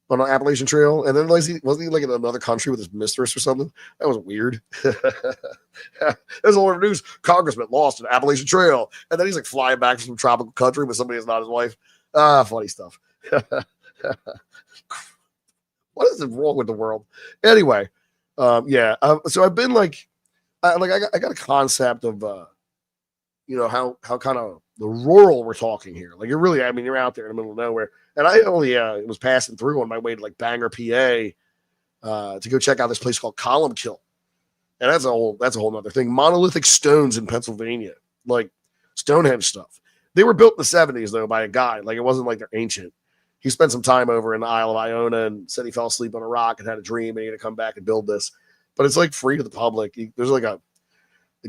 S1: on the Appalachian Trail? And then wasn't he like in another country with his mistress or something? That was weird. There's all over the news. Congressman lost an Appalachian Trail. And then he's like flying back from some tropical country with somebody that's not his wife. Funny stuff. What is wrong with the world? Anyway, so I've been like, I got a concept of, how kind of the rural we're talking here. Like you're out there in the middle of nowhere. And I only was passing through on my way to like Bangor, PA, to go check out this place called Columkill. And that's a whole nother thing. Monolithic stones in Pennsylvania, like Stonehenge stuff. They were built in the 70s though by a guy. Like it wasn't like they're ancient. He spent some time over in the Isle of Iona and said he fell asleep on a rock and had a dream and he had to come back and build this. But it's like free to the public. There's like a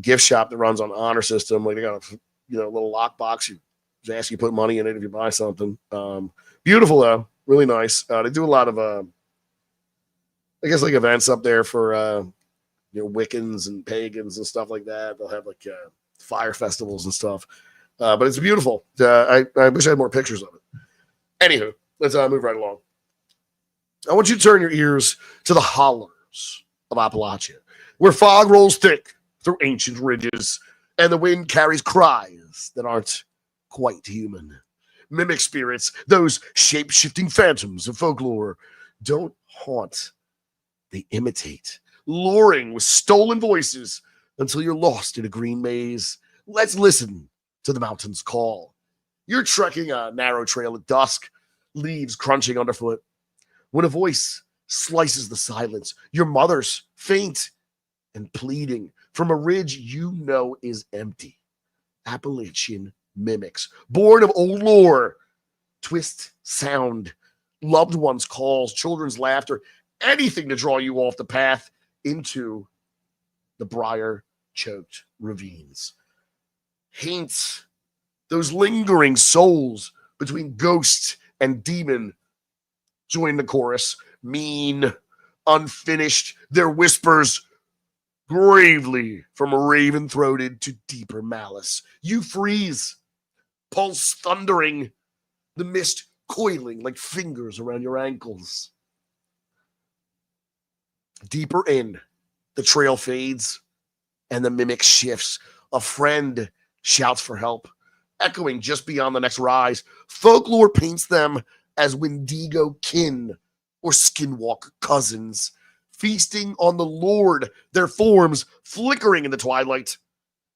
S1: gift shop that runs on honor system. Like they got a little lockbox. You just ask you to put money in it if you buy something. Beautiful though, really nice. They do a lot of I guess like events up there for Wiccans and pagans and stuff like that. They'll have like fire festivals and stuff. But it's beautiful. I wish I had more pictures of it. Anywho, let's move right along. I want you to turn your ears to the hollers of Appalachia, where fog rolls thick through ancient ridges, and the wind carries cries that aren't quite human. Mimic spirits, those shape-shifting phantoms of folklore, don't haunt, they imitate, luring with stolen voices until you're lost in a green maze. Let's listen to the mountain's call. You're trekking a narrow trail at dusk, leaves crunching underfoot, when a voice slices the silence. Your mother's faint and pleading from a ridge is empty. Appalachian mimics, born of old lore, twist sound, loved ones' calls, children's laughter, anything to draw you off the path into the briar-choked ravines. Haints, those lingering souls between ghost and demon, join the chorus. Mean, unfinished, their whispers gravely from a raven-throated to deeper malice. You freeze, pulse thundering, the mist coiling like fingers around your ankles. Deeper in, the trail fades and the mimic shifts. A friend shouts for help, echoing just beyond the next rise. Folklore paints them as Wendigo kin or skinwalker cousins, feasting on the Lord, their forms flickering in the twilight.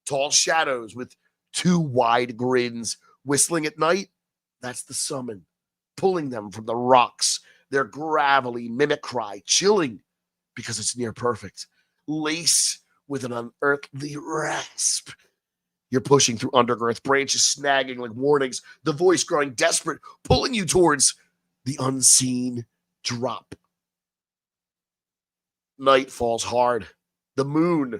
S1: Tall shadows with two wide grins, whistling at night. That's the summon, pulling them from the rocks. Their gravelly mimic cry, chilling because it's near perfect, lace with an unearthly rasp. You're pushing through undergrowth, branches snagging like warnings, the voice growing desperate, pulling you towards the unseen drop. Night falls hard. The moon,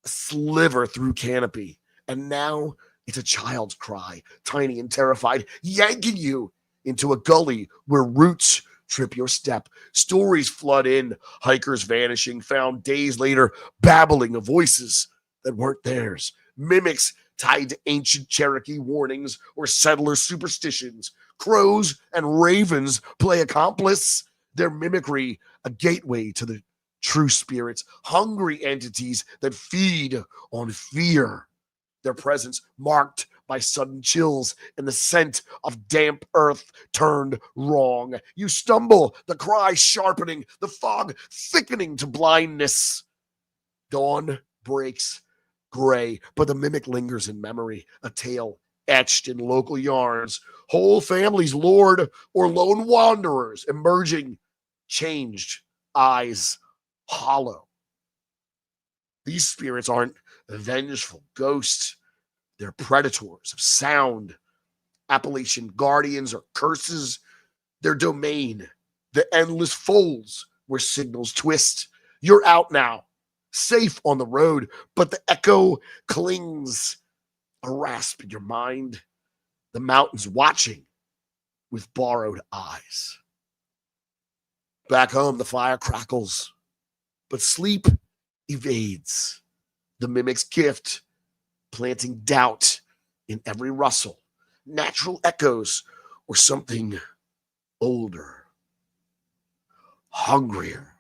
S1: a sliver through canopy. And now it's a child's cry, tiny and terrified, yanking you into a gully where roots trip your step. Stories flood in, hikers vanishing, found days later, babbling of voices that weren't theirs. Mimics tied to ancient Cherokee warnings or settler superstitions. Crows and ravens play accomplice. Their mimicry, a gateway to the true spirits, hungry entities that feed on fear. Their presence marked by sudden chills and the scent of damp earth turned wrong. You stumble, the cry sharpening, the fog thickening to blindness. Dawn breaks gray, but the mimic lingers in memory, a tale etched in local yarns. Whole families lured or lone wanderers emerging, changed, eyes hollow. These spirits aren't vengeful ghosts. They're predators of sound. Appalachian guardians or curses. Their domain, the endless folds where signals twist. You're out now, safe on the road, but the echo clings, a rasp in your mind, the mountains watching with borrowed eyes. Back home, the fire crackles, but sleep evades. The mimic's gift, planting doubt in every rustle, natural echoes, or something older, hungrier.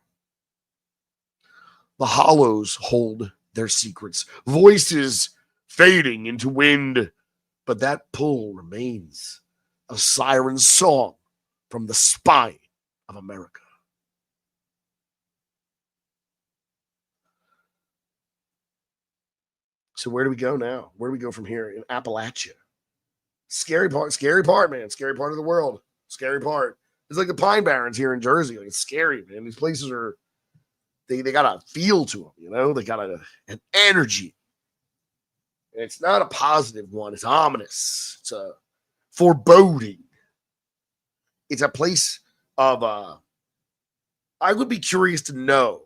S1: The hollows hold their secrets, voices fading into wind, but that pull remains, a siren song from the spine of America. So where do we go now? Where do we go from here? In Appalachia. Scary part, man. Scary part of the world. Scary part. It's like the Pine Barrens here in Jersey. Like, it's scary, man. These places are, they got a feel to them, you know? They got an energy. And it's not a positive one. It's ominous. It's a foreboding. It's a place of, I would be curious to know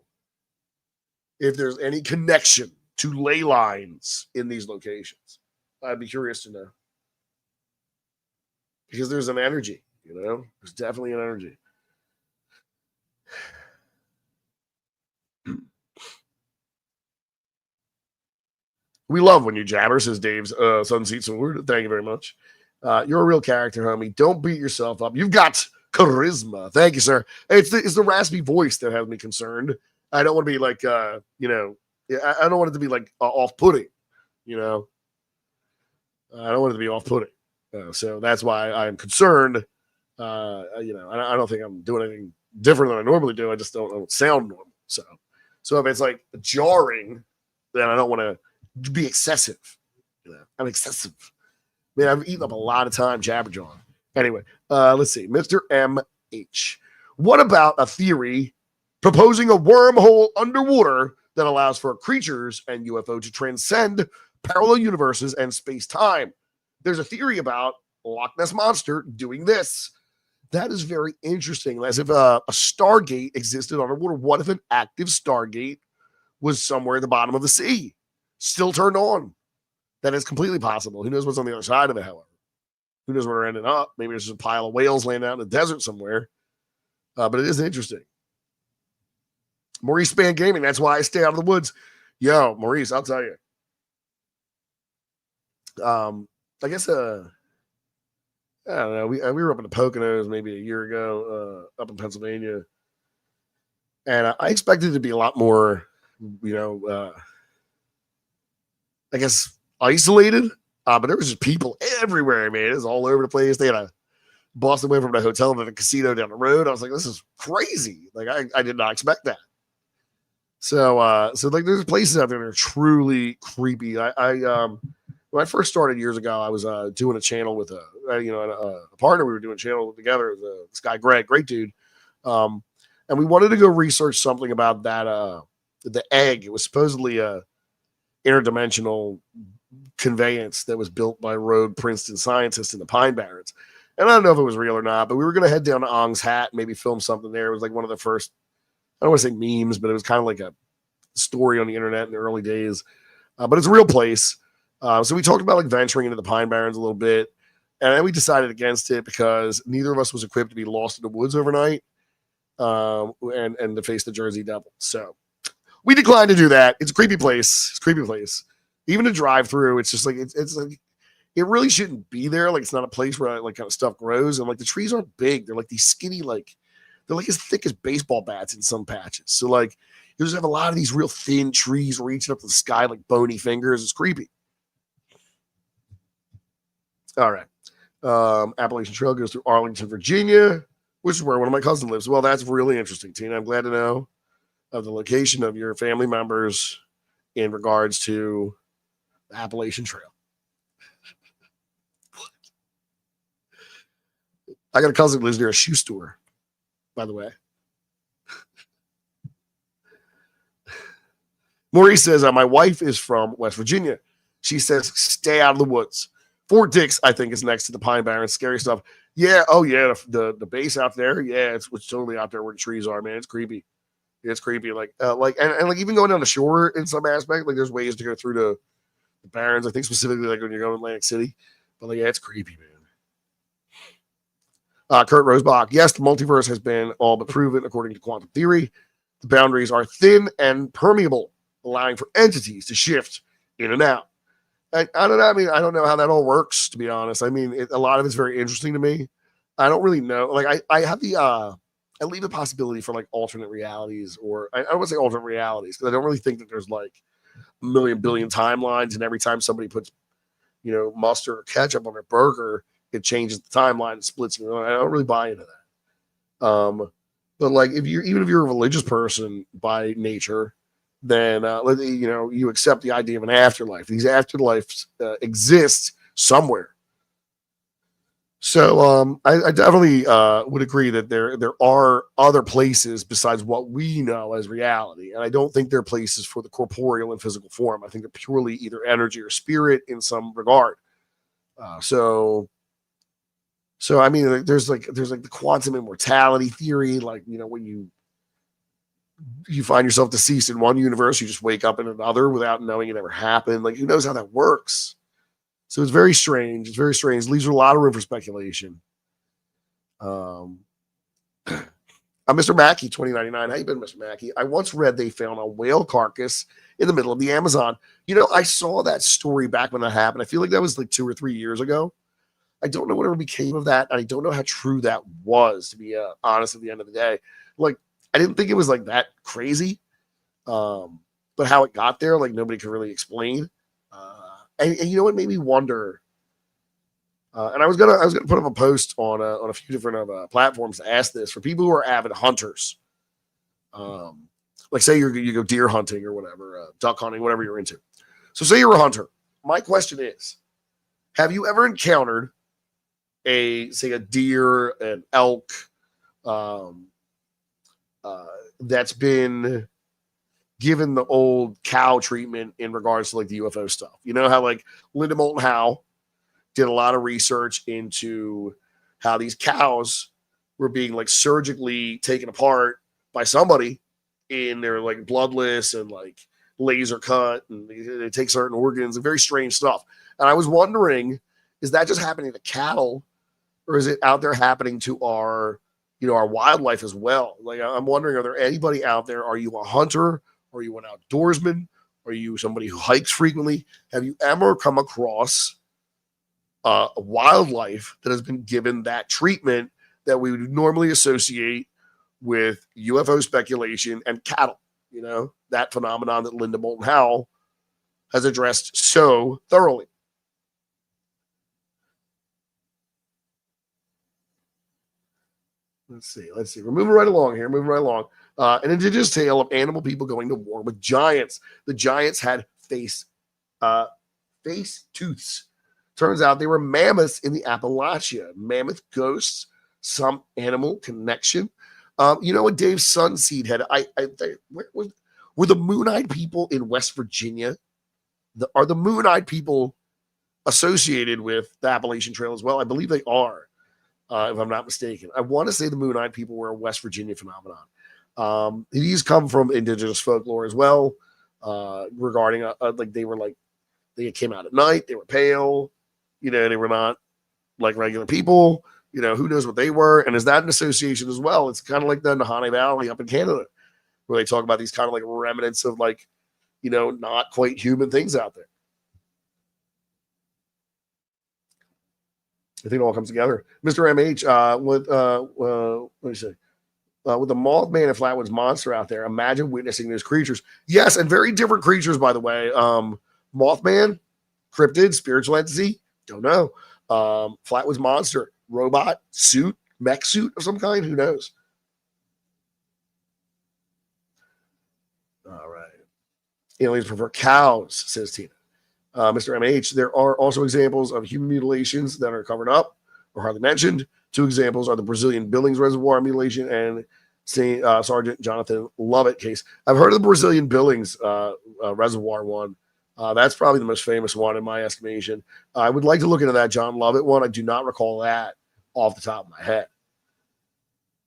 S1: if there's any connection to ley lines in these locations. I'd be curious to know. Because there's an energy, you know? There's definitely an energy. We love when you jabber, says Dave's Sunseats and Word. Thank you very much. You're a real character, homie. Don't beat yourself up. You've got charisma. Thank you, sir. It's the raspy voice that has me concerned. I don't want to be like, you know, I don't want it to be like off-putting, you know. I don't want it to be off-putting. So that's why I'm concerned. You know, I don't think I'm doing anything different than I normally do. I just don't sound normal. So if it's like jarring, then I don't want to be excessive. You know, I'm excessive. Man, I've eaten up a lot of time jabberjawing. Anyway, let's see. Mr. M.H. What about a theory proposing a wormhole underwater that allows for creatures and UFO to transcend parallel universes and space-time? There's a theory about Loch Ness Monster doing this. That is very interesting. As if a Stargate existed underwater. What if an active Stargate was somewhere at the bottom of the sea, still turned on? That is completely possible. Who knows what's on the other side of it, however? Who knows where we're ending up? Maybe there's just a pile of whales laying out in the desert somewhere. But it is interesting. Maurice Span Gaming. That's why I stay out of the woods. Yo, Maurice, I'll tell you. I guess, I don't know. We were up in the Poconos maybe a year ago, up in Pennsylvania. And I expected it to be a lot more, you know, I guess isolated. But there was just people everywhere, man. It was all over the place. They had a Boston away from the hotel to the casino down the road. I was like, this is crazy. Like, I did not expect that. So like, there's places out there that are truly creepy. When I first started years ago, I was doing a channel with a partner. We were doing a channel together. This guy, Greg, great dude. And we wanted to go research something about that, the egg. It was supposedly a interdimensional conveyance that was built by Rhodes Princeton scientists in the Pine Barrens. And I don't know if it was real or not, but we were going to head down to Ong's Hat, maybe film something there. It was like one of the first, I don't want to say memes, but it was kind of like a story on the internet in the early days. But it's a real place. So we talked about like venturing into the Pine Barrens a little bit, and then we decided against it because neither of us was equipped to be lost in the woods overnight, and to face the Jersey Devil. So we declined to do that. It's a creepy place. It's a creepy place. Even to drive through, it's just like it's like it really shouldn't be there. Like, it's not a place where like kind of stuff grows, and like the trees aren't big. They're like these skinny, like they're like as thick as baseball bats in some patches. So like you just have a lot of these real thin trees reaching up to the sky like bony fingers. It's creepy. All right. Appalachian Trail goes through Arlington, Virginia, which is where one of my cousins lives. Well, that's really interesting, Tina. I'm glad to know of the location of your family members in regards to the Appalachian Trail. I got a cousin who lives near a shoe store, by the way. Maurice says, my wife is from West Virginia. She says, stay out of the woods. Fort Dix, I think, is next to the Pine Barrens. Scary stuff. Yeah. Oh, yeah. The base out there. Yeah. It's totally out there where the trees are, man. It's creepy. It's creepy. And like even going down the shore in some aspect, like there's ways to go through the Barrens. I think specifically like when you're going to Atlantic City. But like, yeah, it's creepy, man. Kurt Rosebach, yes, the multiverse has been all but proven according to quantum theory. The boundaries are thin and permeable, allowing for entities to shift in and out. I don't know. I mean, I don't know how that all works, to be honest. I mean, a lot of it's very interesting to me. I don't really know. Like, I have I leave the possibility for like alternate realities, or I don't want to say alternate realities because I don't really think that there's like a million billion timelines, and every time somebody puts, mustard or ketchup on their burger, it changes the timeline and splits. I don't really buy into that. But like, even if you're a religious person by nature, then you accept the idea of an afterlife. These afterlives exist somewhere. So I definitely would agree that there are other places besides what we know as reality, and I don't think they're places for the corporeal and physical form. I think they're purely either energy or spirit in some regard. So I mean, like, there's like the quantum immortality theory, like when you find yourself deceased in one universe, you just wake up in another without knowing it ever happened. Like, who knows how that works? So it's very strange. It's very strange. It leaves a lot of room for speculation. I'm Mr. Mackey, 2099. How you been, Mr. Mackey? I once read they found a whale carcass in the middle of the Amazon. I saw that story back when that happened. I feel like that was like 2 or 3 years ago. I don't know whatever became of that. And I don't know how true that was, to be honest, at the end of the day. Like, I didn't think it was like that crazy. But how it got there, like nobody could really explain. And you know what made me wonder? And I was gonna put up a post on a few different platforms to ask this for people who are avid hunters. Like say you go deer hunting or whatever, duck hunting, whatever you're into. So say you're a hunter. My question is, have you ever encountered a deer, an elk, that's been given the old cow treatment in regards to like the UFO stuff? You know how like Linda Moulton Howe did a lot of research into how these cows were being like surgically taken apart by somebody, and they're like bloodless and like laser cut, and they take certain organs and very strange stuff. And I was wondering, is that just happening to cattle, or is it out there happening to our wildlife as well? Like, I'm wondering, are there anybody out there? Are you a hunter? Are you an outdoorsman? Are you somebody who hikes frequently? Have you ever come across a wildlife that has been given that treatment that we would normally associate with UFO speculation and cattle? That phenomenon that Linda Moulton Howe has addressed so thoroughly. Let's see. We're moving right along here. An indigenous tale of animal people going to war with giants. The giants had face tooths. Turns out they were mammoths in the Appalachia. Mammoth ghosts, some animal connection. You know what Dave Sunseed had? Were the Moon-Eyed people in West Virginia? Are the Moon-Eyed people associated with the Appalachian Trail as well? I believe they are. If I'm not mistaken. I want to say the Moon-Eyed people were a West Virginia phenomenon. These come from indigenous folklore as well, regarding like they came out at night, they were pale, they were not like regular people, who knows what they were. And is that an association as well? It's kind of like the Nahanni Valley up in Canada, where they talk about these kind of like remnants of like, not quite human things out there. I think it all comes together. Mr. MH, what do you say? With the Mothman and Flatwoods Monster out there, imagine witnessing those creatures. Yes, and very different creatures, by the way. Mothman, cryptid, spiritual entity, don't know. Flatwoods Monster, robot, suit, mech suit of some kind, who knows? All right. Aliens prefer cows, says Tina. Mr. MH, there are also examples of human mutilations that are covered up or hardly mentioned. 2 examples are the Brazilian Billings Reservoir mutilation and Sergeant Jonathan Lovett case. I've heard of the Brazilian Billings Reservoir one. That's probably the most famous one in my estimation. I would like to look into that John Lovett one. I do not recall that off the top of my head.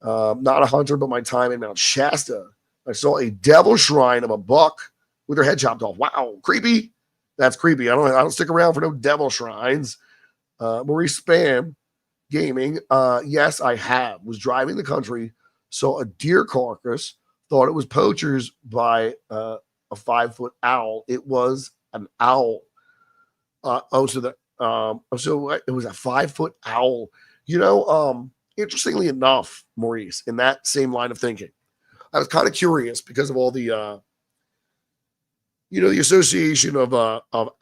S1: Not a hunter, but my time in Mount Shasta I saw a devil shrine of a buck with their head chopped off. Wow, creepy. That's creepy. I don't stick around for no devil shrines. Maurice Spam Gaming. Yes, I have. Was driving the country, saw a deer carcass, thought it was poachers by a 5-foot owl. It was an owl. So it was a 5-foot owl. Interestingly enough, Maurice, in that same line of thinking, I was kind of curious because of all the the association of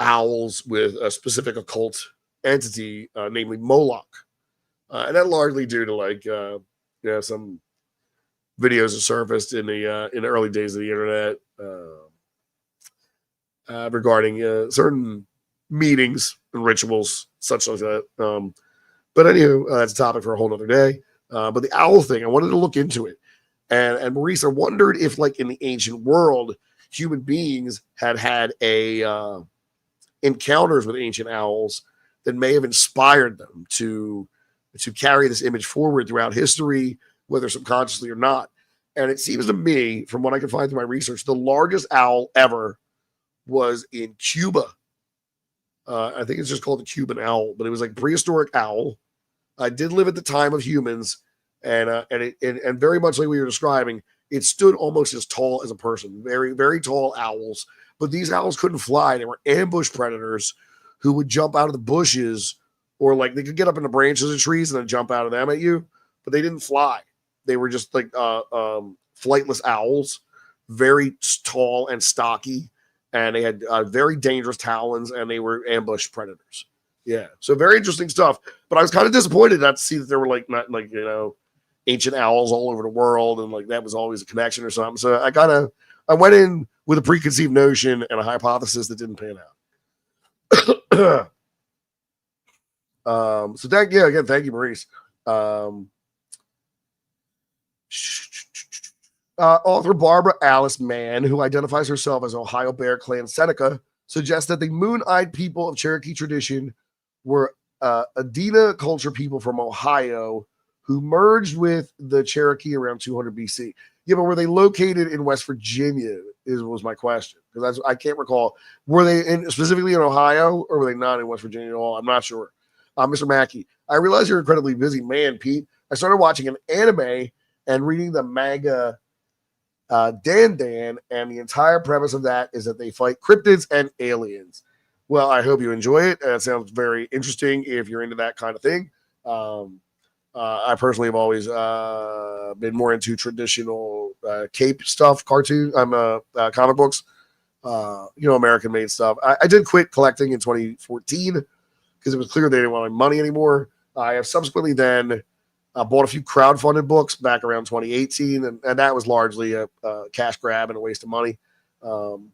S1: owls with a specific occult entity, namely Moloch, and that largely due to some videos that surfaced in the early days of the internet regarding certain meetings and rituals, such like that. But anyway, that's a topic for a whole other day. But the owl thing, I wanted to look into it. And Maurice, I wondered if, like in the ancient world, human beings had encounters with ancient owls that may have inspired them to carry this image forward throughout history, whether subconsciously or not. And it seems to me, from what I can find through my research, the largest owl ever was in Cuba. I think it's just called the Cuban owl, but it was like prehistoric owl. I did live at the time of humans, and very much like we were describing, it stood almost as tall as a person. Very, very tall owls. But these owls couldn't fly. They were ambush predators who would jump out of the bushes, or like they could get up in the branches of trees and then jump out of them at you, but they didn't fly. They were just like flightless owls, very tall and stocky, and they had very dangerous talons, and they were ambush predators. Yeah, so very interesting stuff. But I was kind of disappointed not to see that there were ancient owls all over the world, and like that was always a connection or something. So I went in with a preconceived notion and a hypothesis that didn't pan out. Again, thank you, Maurice. Author Barbara Alice Mann, who identifies herself as Ohio Bear Clan Seneca, suggests that the moon-eyed people of Cherokee tradition were Adena culture people from Ohio who merged with the Cherokee around 200 BC. Yeah, but were they located in West Virginia? Was my question, because I can't recall. Were they specifically in Ohio, or were they not in West Virginia at all? I'm not sure. Mr. Mackey, I realize you're an incredibly busy man, Pete. I started watching an anime and reading the manga Dan Dan, and the entire premise of that is that they fight cryptids and aliens. Well, I hope you enjoy it. It sounds very interesting if you're into that kind of thing. I personally have always been more into traditional cape stuff, cartoon, comic books, American-made stuff. I did quit collecting in 2014 because it was clear they didn't want my money anymore. I have subsequently then bought a few crowdfunded books back around 2018, and that was largely a cash grab and a waste of money. And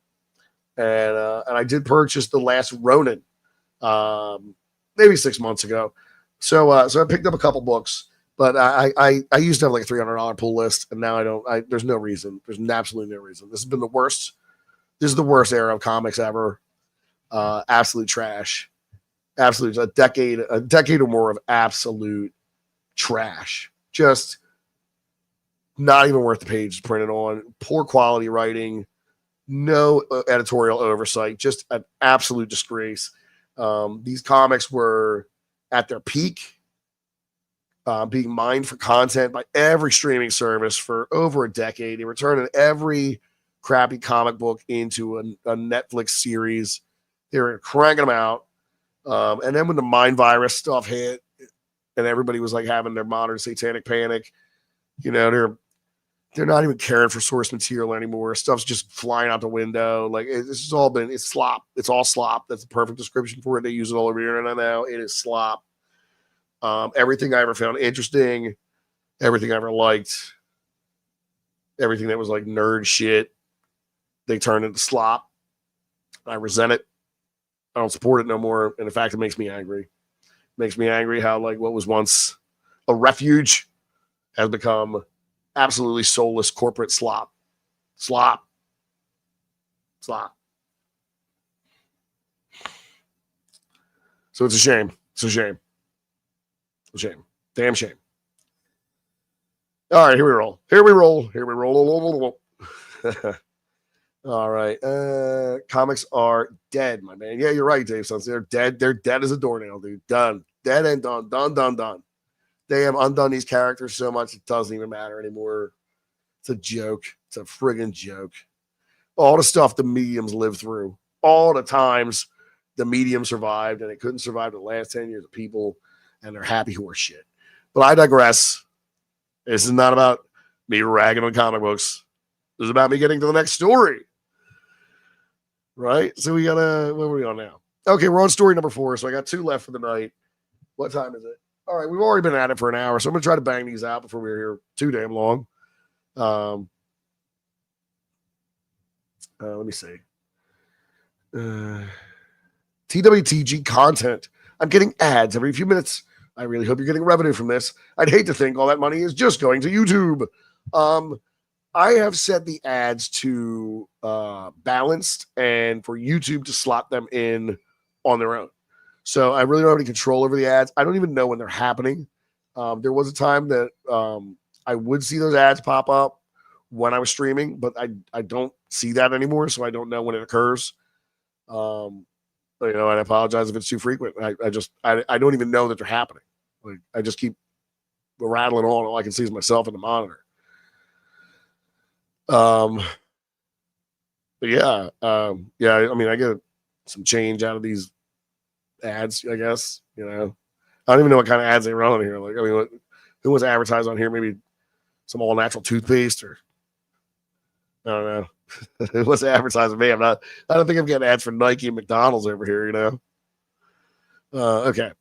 S1: I did purchase The Last Ronin maybe 6 months ago. So I picked up a couple books, but I used to have like a $300 pull list, and now I don't. There's no reason. There's absolutely no reason. This has been the worst. This is the worst era of comics ever. Absolute trash. Absolute a decade or more of absolute trash. Just not even worth the page printed on. Poor quality writing. No editorial oversight. Just an absolute disgrace. These comics were at their peak, being mined for content by every streaming service for over a decade. They were turning every crappy comic book into a Netflix series. They were cranking them out. And then when the mind virus stuff hit and everybody was like having their modern satanic panic, they're not even caring for source material anymore. Stuff's just flying out the window. Like it's slop. It's all slop. That's the perfect description for it. They use it all over the internet now. It is slop. Everything I ever found interesting, everything I ever liked, everything that was like nerd shit, they turned into slop. I resent it. I don't support it no more. And in fact, it makes me angry. It makes me angry how like what was once a refuge has become absolutely soulless corporate slop. So it's a shame. It's a shame. Damn shame. All right, here we roll. All right. Comics are dead, my man. Yeah, you're right, Dave Sons. They're dead. They're dead as a doornail, dude. Done. Dead and done. Done, done, done. They have undone these characters so much it doesn't even matter anymore. It's a joke. It's a friggin' joke. All the stuff the mediums lived through, all the times the medium survived, and it couldn't survive the last 10 years of people, and they're happy horse shit. But I digress. This is not about me ragging on comic books. This is about me getting to the next story. Right? So we gotta, what are we on now? Okay, we're on story number 4. So I got 2 left for the night. What time is it? All right, we've already been at it for an hour, so I'm gonna try to bang these out before we're here too damn long. Let me see. TWTG content. I'm getting ads every few minutes. I really hope you're getting revenue from this. I'd hate to think all that money is just going to YouTube. I have set the ads to balanced and for YouTube to slot them in on their own. So I really don't have any control over the ads. I don't even know when they're happening. There was a time that I would see those ads pop up when I was streaming, but I don't see that anymore, so I don't know when it occurs. And I apologize if it's too frequent. I don't even know that they're happening. Like I just keep rattling on. All I can see is myself in the monitor. But yeah, I mean, I get some change out of these ads, I guess. I don't even know what kind of ads they run on here. Like, I mean, who wants to advertise on here? Maybe some all natural toothpaste, or I don't know. Who wants to advertise with me? I don't think I'm getting ads for Nike and McDonald's over here. Okay.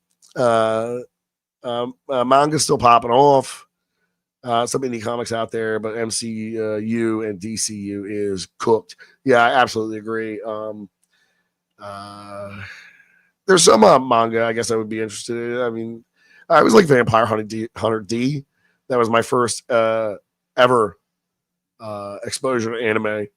S1: Manga's still popping off. Some indie comics out there, but MCU and DCU is cooked. Yeah, I absolutely agree. There's some manga I guess I would be interested in. I mean, I was like Vampire Hunter D. That was my first ever exposure to anime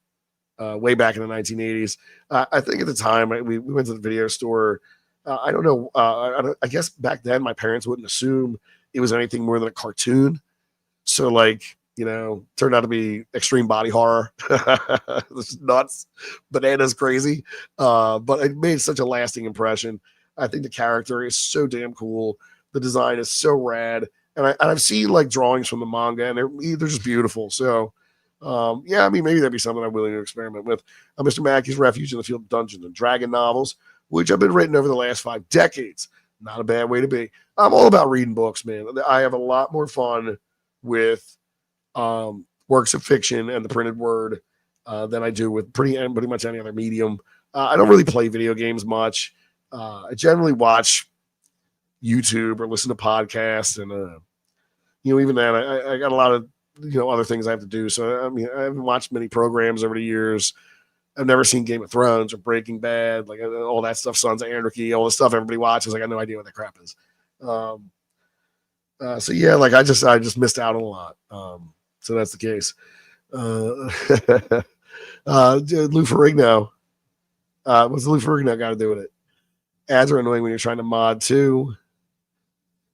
S1: way back in the 1980s. I think at the time we went to the video store. I don't know. I guess back then my parents wouldn't assume it was anything more than a cartoon. So turned out to be extreme body horror. This is nuts, bananas crazy. But it made such a lasting impression. I think the character is so damn cool. The design is so rad. And I've seen like drawings from the manga and they're just beautiful. So I mean, maybe that'd be something I'm willing to experiment with. Mr. Mackey's Refuge in the Field of Dungeons and Dragon novels, which have been written over the last 5 decades. Not a bad way to be. I'm all about reading books, man. I have a lot more fun with works of fiction and the printed word than I do with pretty much any other medium. I don't really play video games much. I generally watch YouTube or listen to podcasts, and even then, I got a lot of other things I have to do. So I mean, I haven't watched many programs over the years. I've never seen Game of Thrones or Breaking Bad, like all that stuff, Sons of Anarchy, all the stuff everybody watches. I got no idea what that crap is. So yeah, like I just missed out on a lot. So that's the case. Lou Ferrigno. What's Lou Ferrigno got to do with it? Ads are annoying when you're trying to mod too.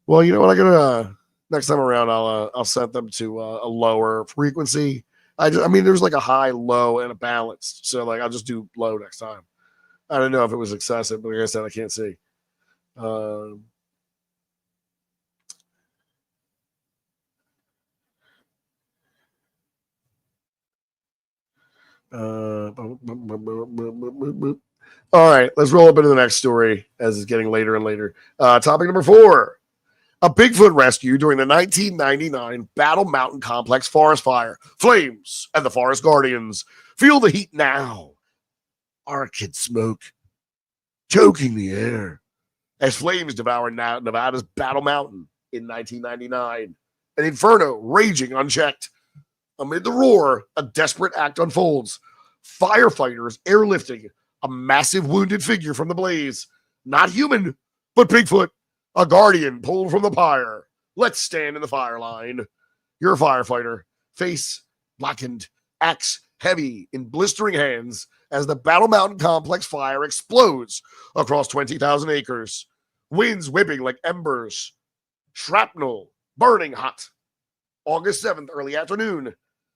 S1: Well, you know what? I gotta next time around, I'll set them to a lower frequency. I mean, there's like a high, low, and a balanced. So like, I'll just do low next time. I don't know if it was excessive, but like I said, I can't see. All right, let's roll up into the next story as it's getting later and later. Topic number 4. A Bigfoot rescue during the 1999 Battle Mountain Complex forest fire. Flames and the Forest Guardians. Feel the heat now. Arcid smoke choking the air as flames devour Nevada's Battle Mountain in 1999. An inferno raging unchecked. Amid the roar, a desperate act unfolds. Firefighters airlifting a massive wounded figure from the blaze. Not human, but Bigfoot. A guardian pulled from the pyre. Let's stand in the fire line. You're a firefighter. Face blackened, axe heavy in blistering hands as the Battle Mountain Complex fire explodes across 20,000 acres. Winds whipping like embers. Shrapnel burning hot. August 7th, early afternoon.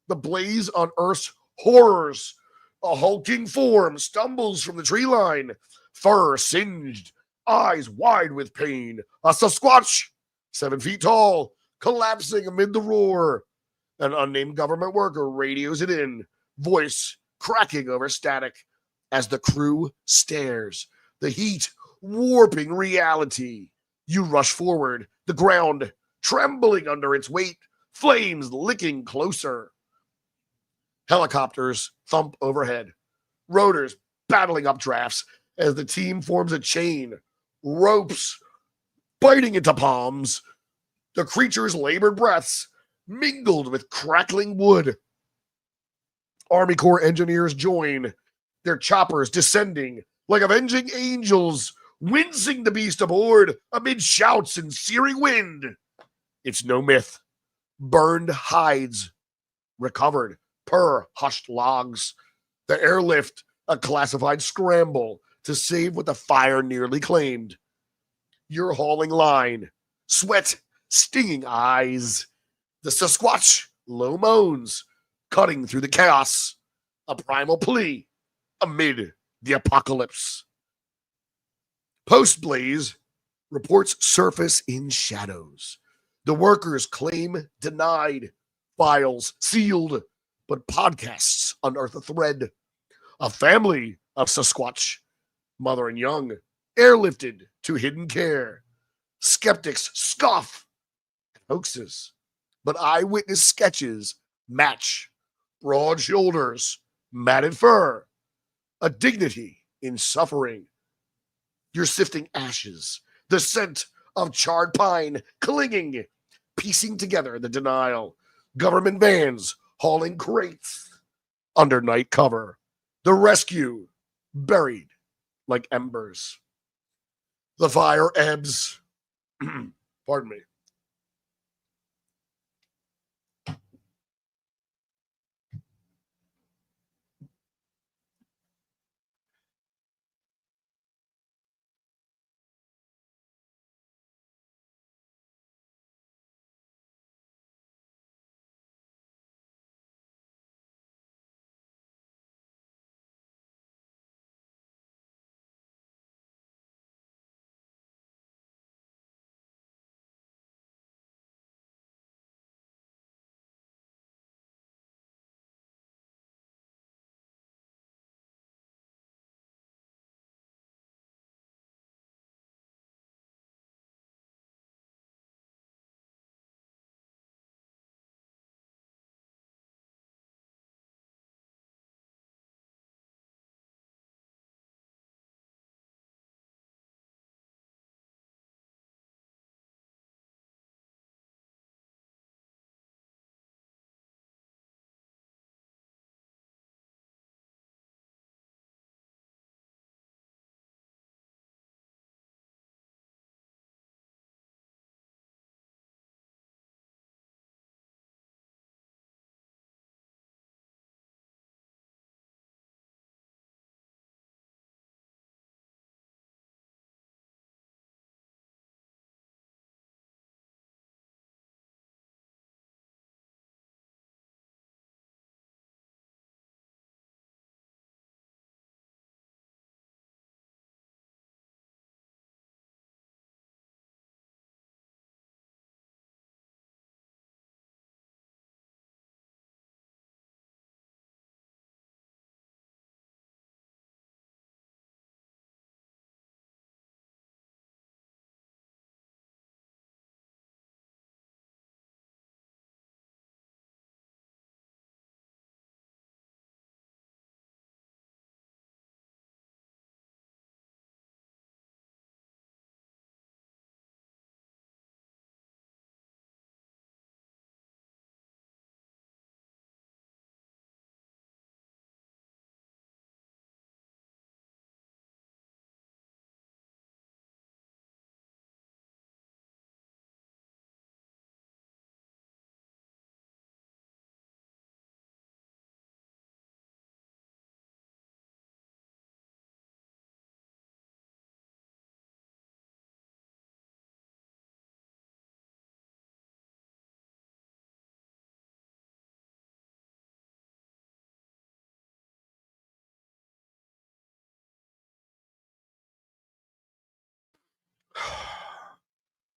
S1: The blaze unearths Horrors! A hulking form stumbles from the tree line, fur singed, eyes wide with pain. A Sasquatch, 7 feet tall, collapsing amid the roar. An unnamed government worker radios it in, voice cracking over static as the crew stares, the heat warping reality. You rush forward, the ground trembling under its weight, flames licking closer. Helicopters thump overhead, rotors battling up drafts as the team forms a chain, ropes biting into palms, the creature's labored breaths mingled with crackling wood. Army Corps engineers join, their choppers descending like avenging angels, wincing the beast aboard amid shouts and searing wind. It's no myth. Burned hides recovered per hushed logs. The airlift, a classified scramble to save what the fire nearly claimed. You're hauling line, sweat stinging eyes. The Sasquatch low moans, cutting through the chaos. A primal plea amid the apocalypse. Post Blaze reports surface in shadows. The workers claim denied, files sealed, but podcasts unearth a thread. A family of Sasquatch, mother and young, airlifted to hidden care. Skeptics scoff at hoaxes, but eyewitness sketches match. Broad shoulders, matted fur, a dignity in suffering. You're sifting ashes, the scent of charred pine clinging, piecing together the denial. Government vans hauling crates under night cover. The rescue buried like embers. The fire ebbs. Pardon me.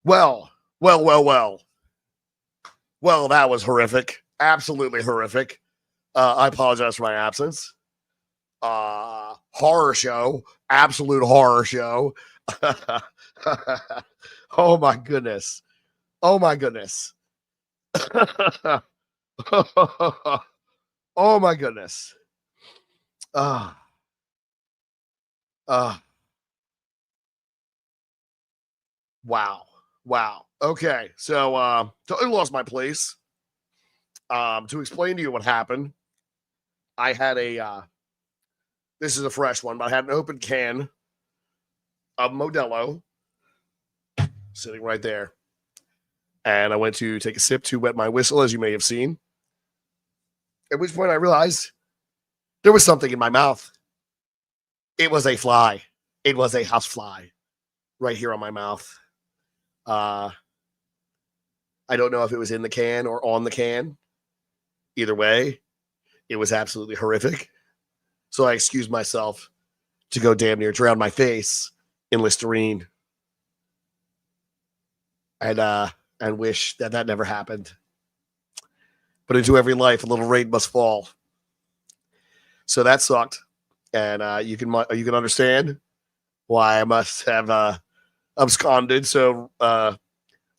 S1: Well, well, well, well. Well, that was horrific. Absolutely horrific. I apologize for my absence. Horror show. Absolute horror show. Oh my goodness. Oh my goodness. Oh my goodness. Uh, uh, wow. Wow. Okay. So totally lost my place. To explain to you what happened, I had this is a fresh one, but I had an open can of Modelo sitting right there. And I went to take a sip to wet my whistle, as you may have seen. At which point I realized there was something in my mouth. It was a fly. It was a housefly right here on my mouth. I don't know if it was in the can or on the can. Either way, it was absolutely horrific. So I excused myself to go damn near drown my face in Listerine. And wish that never happened. But into every life, a little rain must fall. So that sucked. And you can understand why I must have absconded so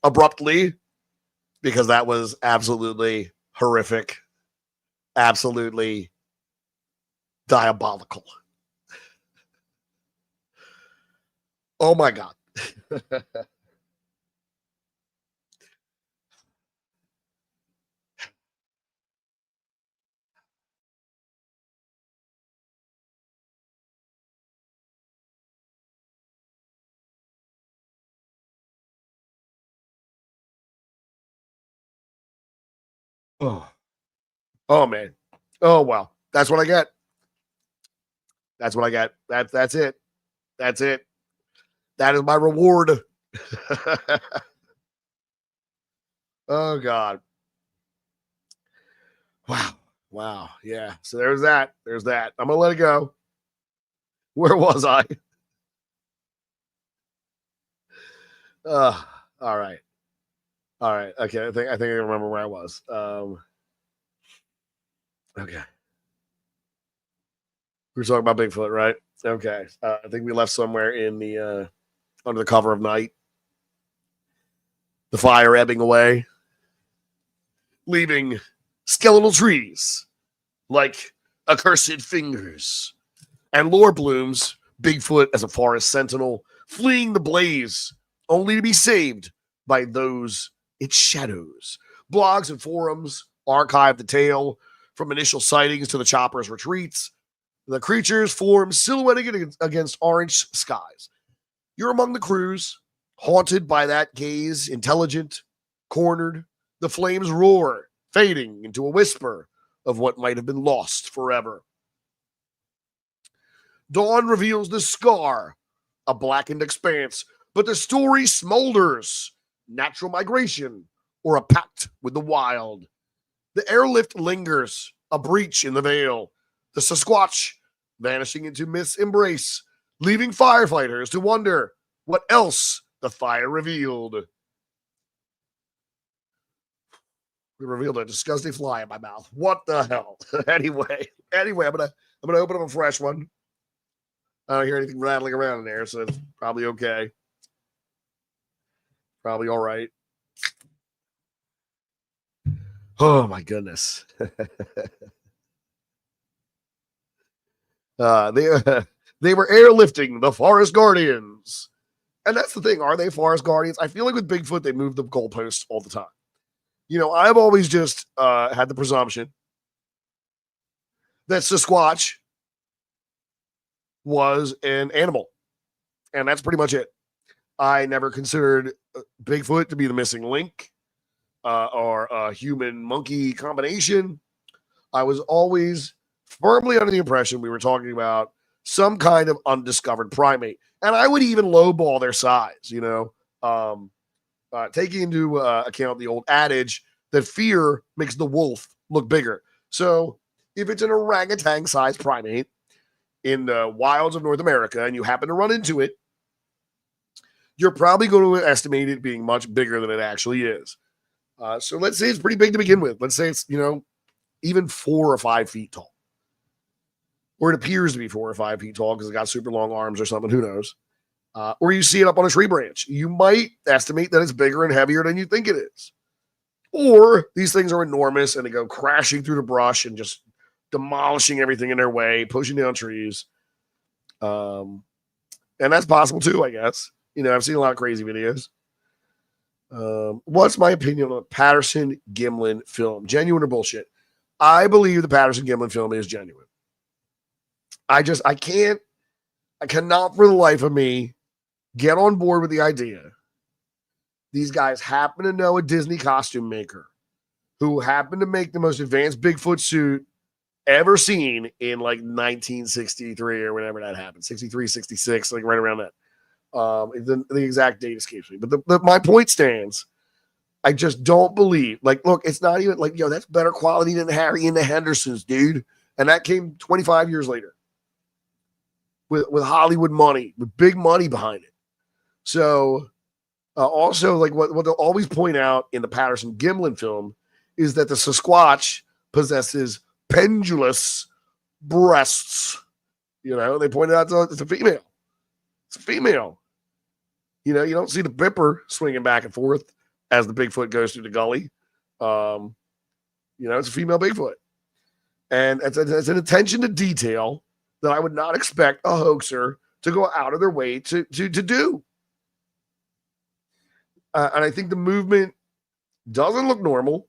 S1: abruptly, because that was absolutely horrific, absolutely diabolical. Oh my God. Oh. Oh man. Oh well. That's what I get. That's what I get. That's it. That's it. That is my reward. Oh God. Wow. Wow. Yeah. So there's that. There's that. I'm gonna let it go. Where was I? All right. All right. Okay. I think I remember where I was. Okay. We were talking about Bigfoot, right? Okay. I think we left somewhere in the under the cover of night. The fire ebbing away, leaving skeletal trees like accursed fingers, and lore blooms Bigfoot as a forest sentinel, fleeing the blaze, only to be saved by those its shadows. Blogs and forums archive the tale from initial sightings to the chopper's retreats. The creatures form silhouetted against orange skies. You're among the crews, haunted by that gaze, intelligent, cornered. The flames roar, fading into a whisper of what might have been lost forever. Dawn reveals the scar, a blackened expanse, but the story smolders. Natural migration or a pact with the wild. The airlift lingers, a breach in the veil. The Sasquatch vanishing into Myth's embrace, leaving firefighters to wonder what else the fire revealed. It revealed a disgusting fly in my mouth. What the hell? anyway, I'm gonna open up a fresh one. I don't hear anything rattling around in there, so it's probably okay. Probably all right. Oh my goodness. They were airlifting the Forest Guardians. And that's the thing. Are they Forest Guardians? I feel like with Bigfoot, they move the goalposts all the time. You know, I've always just had the presumption that Sasquatch was an animal. And that's pretty much it. I never considered Bigfoot to be the missing link or a human monkey combination. I was always firmly under the impression we were talking about some kind of undiscovered primate. And I would even lowball their size, you know, taking into account the old adage that fear makes the wolf look bigger. So if it's an orangutan-sized primate in the wilds of North America and you happen to run into it, you're probably going to estimate it being much bigger than it actually is. So let's say it's pretty big to begin with. Let's say it's, even 4 or 5 feet tall. Or it appears to be 4 or 5 feet tall because it got super long arms or something. Who knows? Or you see it up on a tree branch. You might estimate that it's bigger and heavier than you think it is. Or these things are enormous and they go crashing through the brush and just demolishing everything in their way, pushing down trees. And that's possible too, I guess. I've seen a lot of crazy videos. What's my opinion on the Patterson Gimlin film? Genuine or bullshit? I believe the Patterson Gimlin film is genuine. I cannot for the life of me get on board with the idea. These guys happen to know a Disney costume maker who happened to make the most advanced Bigfoot suit ever seen in like 1963 or whenever that happened, 63, 66, like right around that. The exact date escapes me, but my point stands. I just don't believe. Like, look, it's not even like, that's better quality than Harry and the Hendersons, dude. And that came 25 years later with Hollywood money, with big money behind it. So also, like what they'll always point out in the Patterson Gimlin film is that the Sasquatch possesses pendulous breasts. They pointed out it's a female. It's a female. You don't see the bipper swinging back and forth as the Bigfoot goes through the gully. It's a female Bigfoot. And it's an attention to detail that I would not expect a hoaxer to go out of their way to do. And I think the movement doesn't look normal.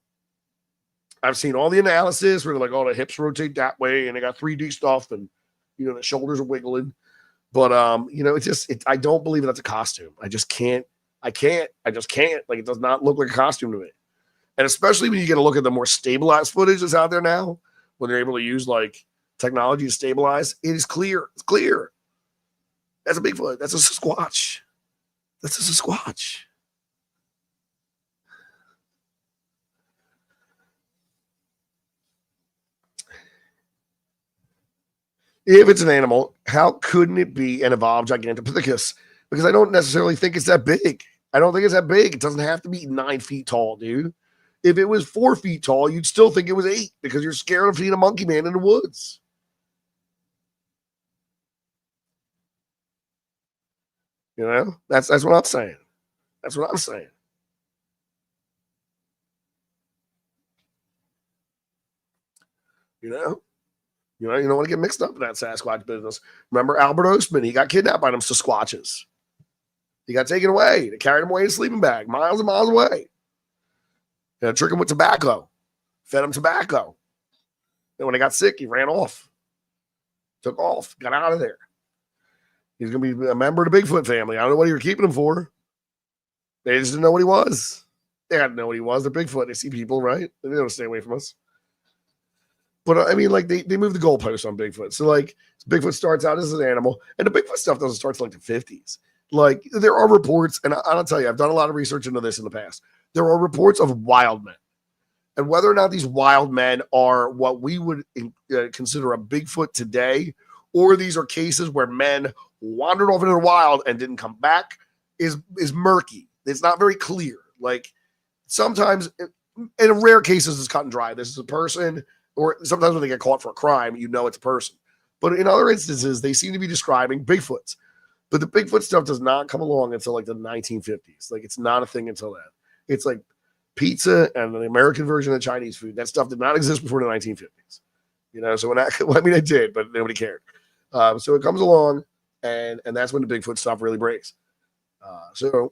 S1: I've seen all the analysis where they're like, the hips rotate that way and they got 3D stuff and, the shoulders are wiggling. But, I don't believe that's a costume. I just can't. Like, it does not look like a costume to me. And especially when you get a look at the more stabilized footage that's out there now, when they're able to use like technology to stabilize, it is clear. It's clear. That's a Bigfoot. That's a Sasquatch. That's a Sasquatch. If it's an animal, how couldn't it be an evolved Gigantopithecus? Because I don't necessarily think it's that big. I don't think it's that big. It doesn't have to be 9 feet tall, dude. If it was 4 feet tall, you'd still think it was 8 because you're scared of seeing a monkey man in the woods. That's what I'm saying. That's what I'm saying. You don't want to get mixed up in that Sasquatch business. Remember Albert Ostman? He got kidnapped by them Sasquatches. He got taken away. They carried him away in a sleeping bag, miles and miles away. Trick him with tobacco. Fed him tobacco. And when he got sick, he ran off. Took off. Got out of there. He's going to be a member of the Bigfoot family. I don't know what you were keeping him for. They just didn't know what he was. They had to know what he was. They're Bigfoot. They see people, right? They don't stay away from us. But I mean, like they moved the goalposts on Bigfoot. So like Bigfoot starts out as an animal, and the Bigfoot stuff doesn't start till like the 50s. Like there are reports, and I'll tell you, I've done a lot of research into this in the past. There are reports of wild men, and whether or not these wild men are what we would consider a Bigfoot today, or these are cases where men wandered off into the wild and didn't come back, is murky. It's not very clear. Like sometimes, in rare cases, it's cut and dry. This is a person. Or sometimes when they get caught for a crime, it's a person. But in other instances, they seem to be describing Bigfoots. But the Bigfoot stuff does not come along until like the 1950s. Like it's not a thing until then. It's like pizza and the American version of Chinese food. That stuff did not exist before the 1950s. So it did, but nobody cared. So it comes along, and that's when the Bigfoot stuff really breaks. It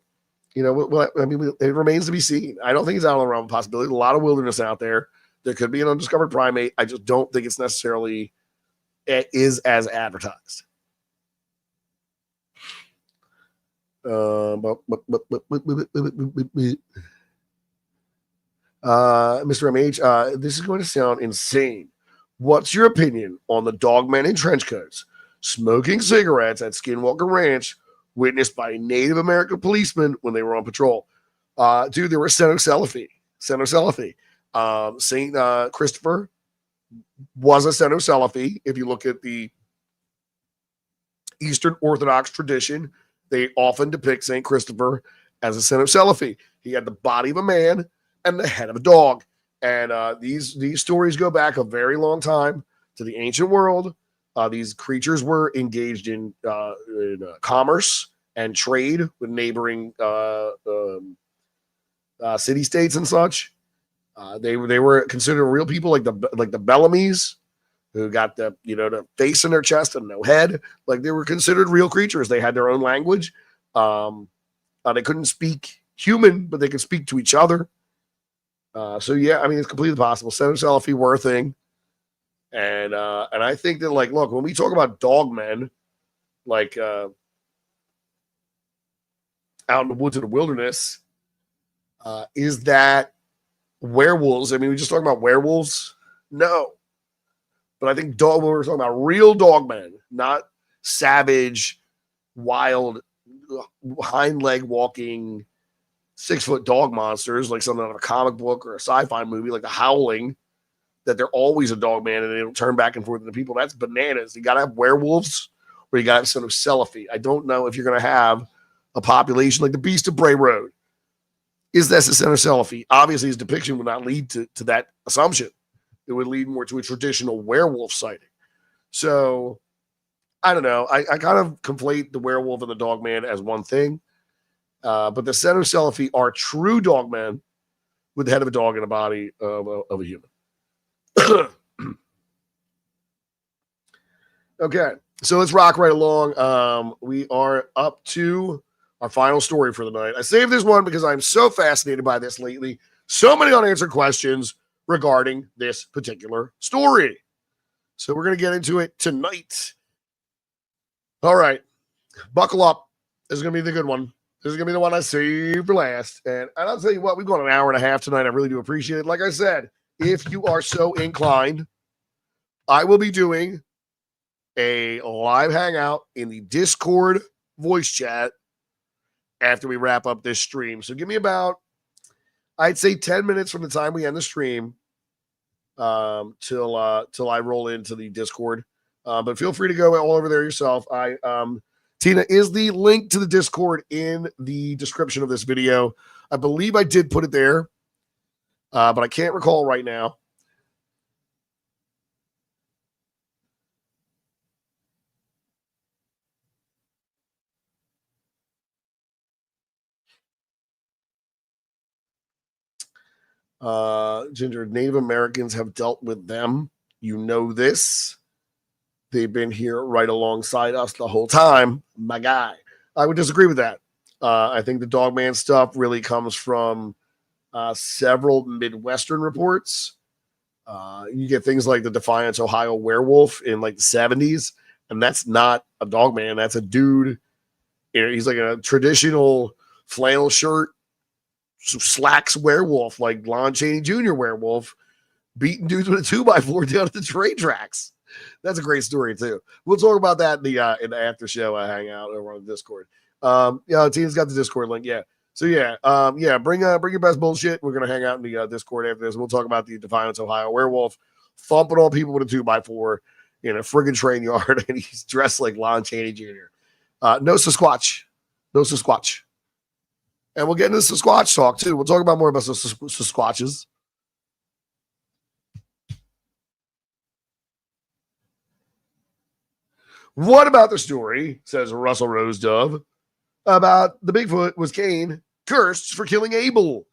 S1: remains to be seen. I don't think it's out of the realm of possibility. A lot of wilderness out there. There could be an undiscovered primate. I just don't think it's necessarily is as advertised. Mr. MH, this is going to sound insane. What's your opinion on the dogmen in trench coats smoking cigarettes at Skinwalker Ranch, witnessed by Native American policemen when they were on patrol? Dude, they were Cenocelophy. Saint Christopher was a Cenocelophy. If you look at the Eastern Orthodox tradition, they often depict St. Christopher as a Cynocelephy. He had the body of a man and the head of a dog. And these stories go back a very long time to the ancient world. These creatures were engaged in commerce and trade with neighboring city states and such. They were considered real people, like the Bellamys, who got the face in their chest and no head. Like, they were considered real creatures. They had their own language. They couldn't speak human, but they could speak to each other. So yeah, I mean, it's completely possible. Cynocelephy were a thing. And I think that, like, look, when we talk about dogmen, like out in the woods of the wilderness, is that werewolves? I mean, we just talking about werewolves? No. But I think when we're talking about real dogmen, not savage, wild, hind leg walking, 6-foot dog monsters like something out of a comic book or a sci-fi movie, like The Howling, that they're always a dog man and they don't turn back and forth into people. That's bananas. You got to have werewolves or you got to have Cynocelephy. I don't know if you're going to have a population like the Beast of Bray Road. Is that a Cynocelephy? Obviously, his depiction would not lead to that assumption. It would lead more to a traditional werewolf sighting. So, I don't know. I kind of conflate the werewolf and the dog man as one thing. But the Cynocelephy are true dogmen with the head of a dog and a body of a human. Okay, so let's rock right along. We are up to our final story for the night. I saved this one because I'm so fascinated by this lately. So many unanswered questions regarding this particular story. So we're going to get into it tonight. All right, buckle up. This is going to be the good one. This is going to be the one I saved for last. And I'll tell you what, we've gone an hour and a half tonight. I really do appreciate it. Like I said, if you are so inclined, I will be doing a live hangout in the Discord voice chat after we wrap up this stream. So give me about, I'd say 10 minutes from the time we end the stream till I roll into the Discord. But feel free to go all over there yourself. Tina, is the link to the Discord in the description of this video? I believe I did put it there, but I can't recall right now. Ginger, Native Americans have dealt with them. You know this. They've been here right alongside us the whole time, my guy. I would disagree with that. I think the Dogman stuff really comes from several Midwestern reports. You get things like the Defiance, Ohio werewolf in like the 70s, and that's not a Dogman. That's a dude. He's like a traditional flannel shirt, slacks werewolf, like Lon Chaney Jr. werewolf, beating dudes with a 2x4 down at the train tracks. That's a great story too. We'll talk about that in the after show hangout over on the Discord. Tina's got the Discord link. Yeah. So bring your best bullshit. We're gonna hang out in the Discord after this. We'll talk about the Defiance, Ohio werewolf thumping on people with a 2x4 in a friggin' train yard, and he's dressed like Lon Chaney Jr. No Sasquatch. And we'll get into Sasquatch talk too. We'll talk about more about Sasquatches. What about the story, says Russell Rose Dove, about the Bigfoot was Cain cursed for killing Abel?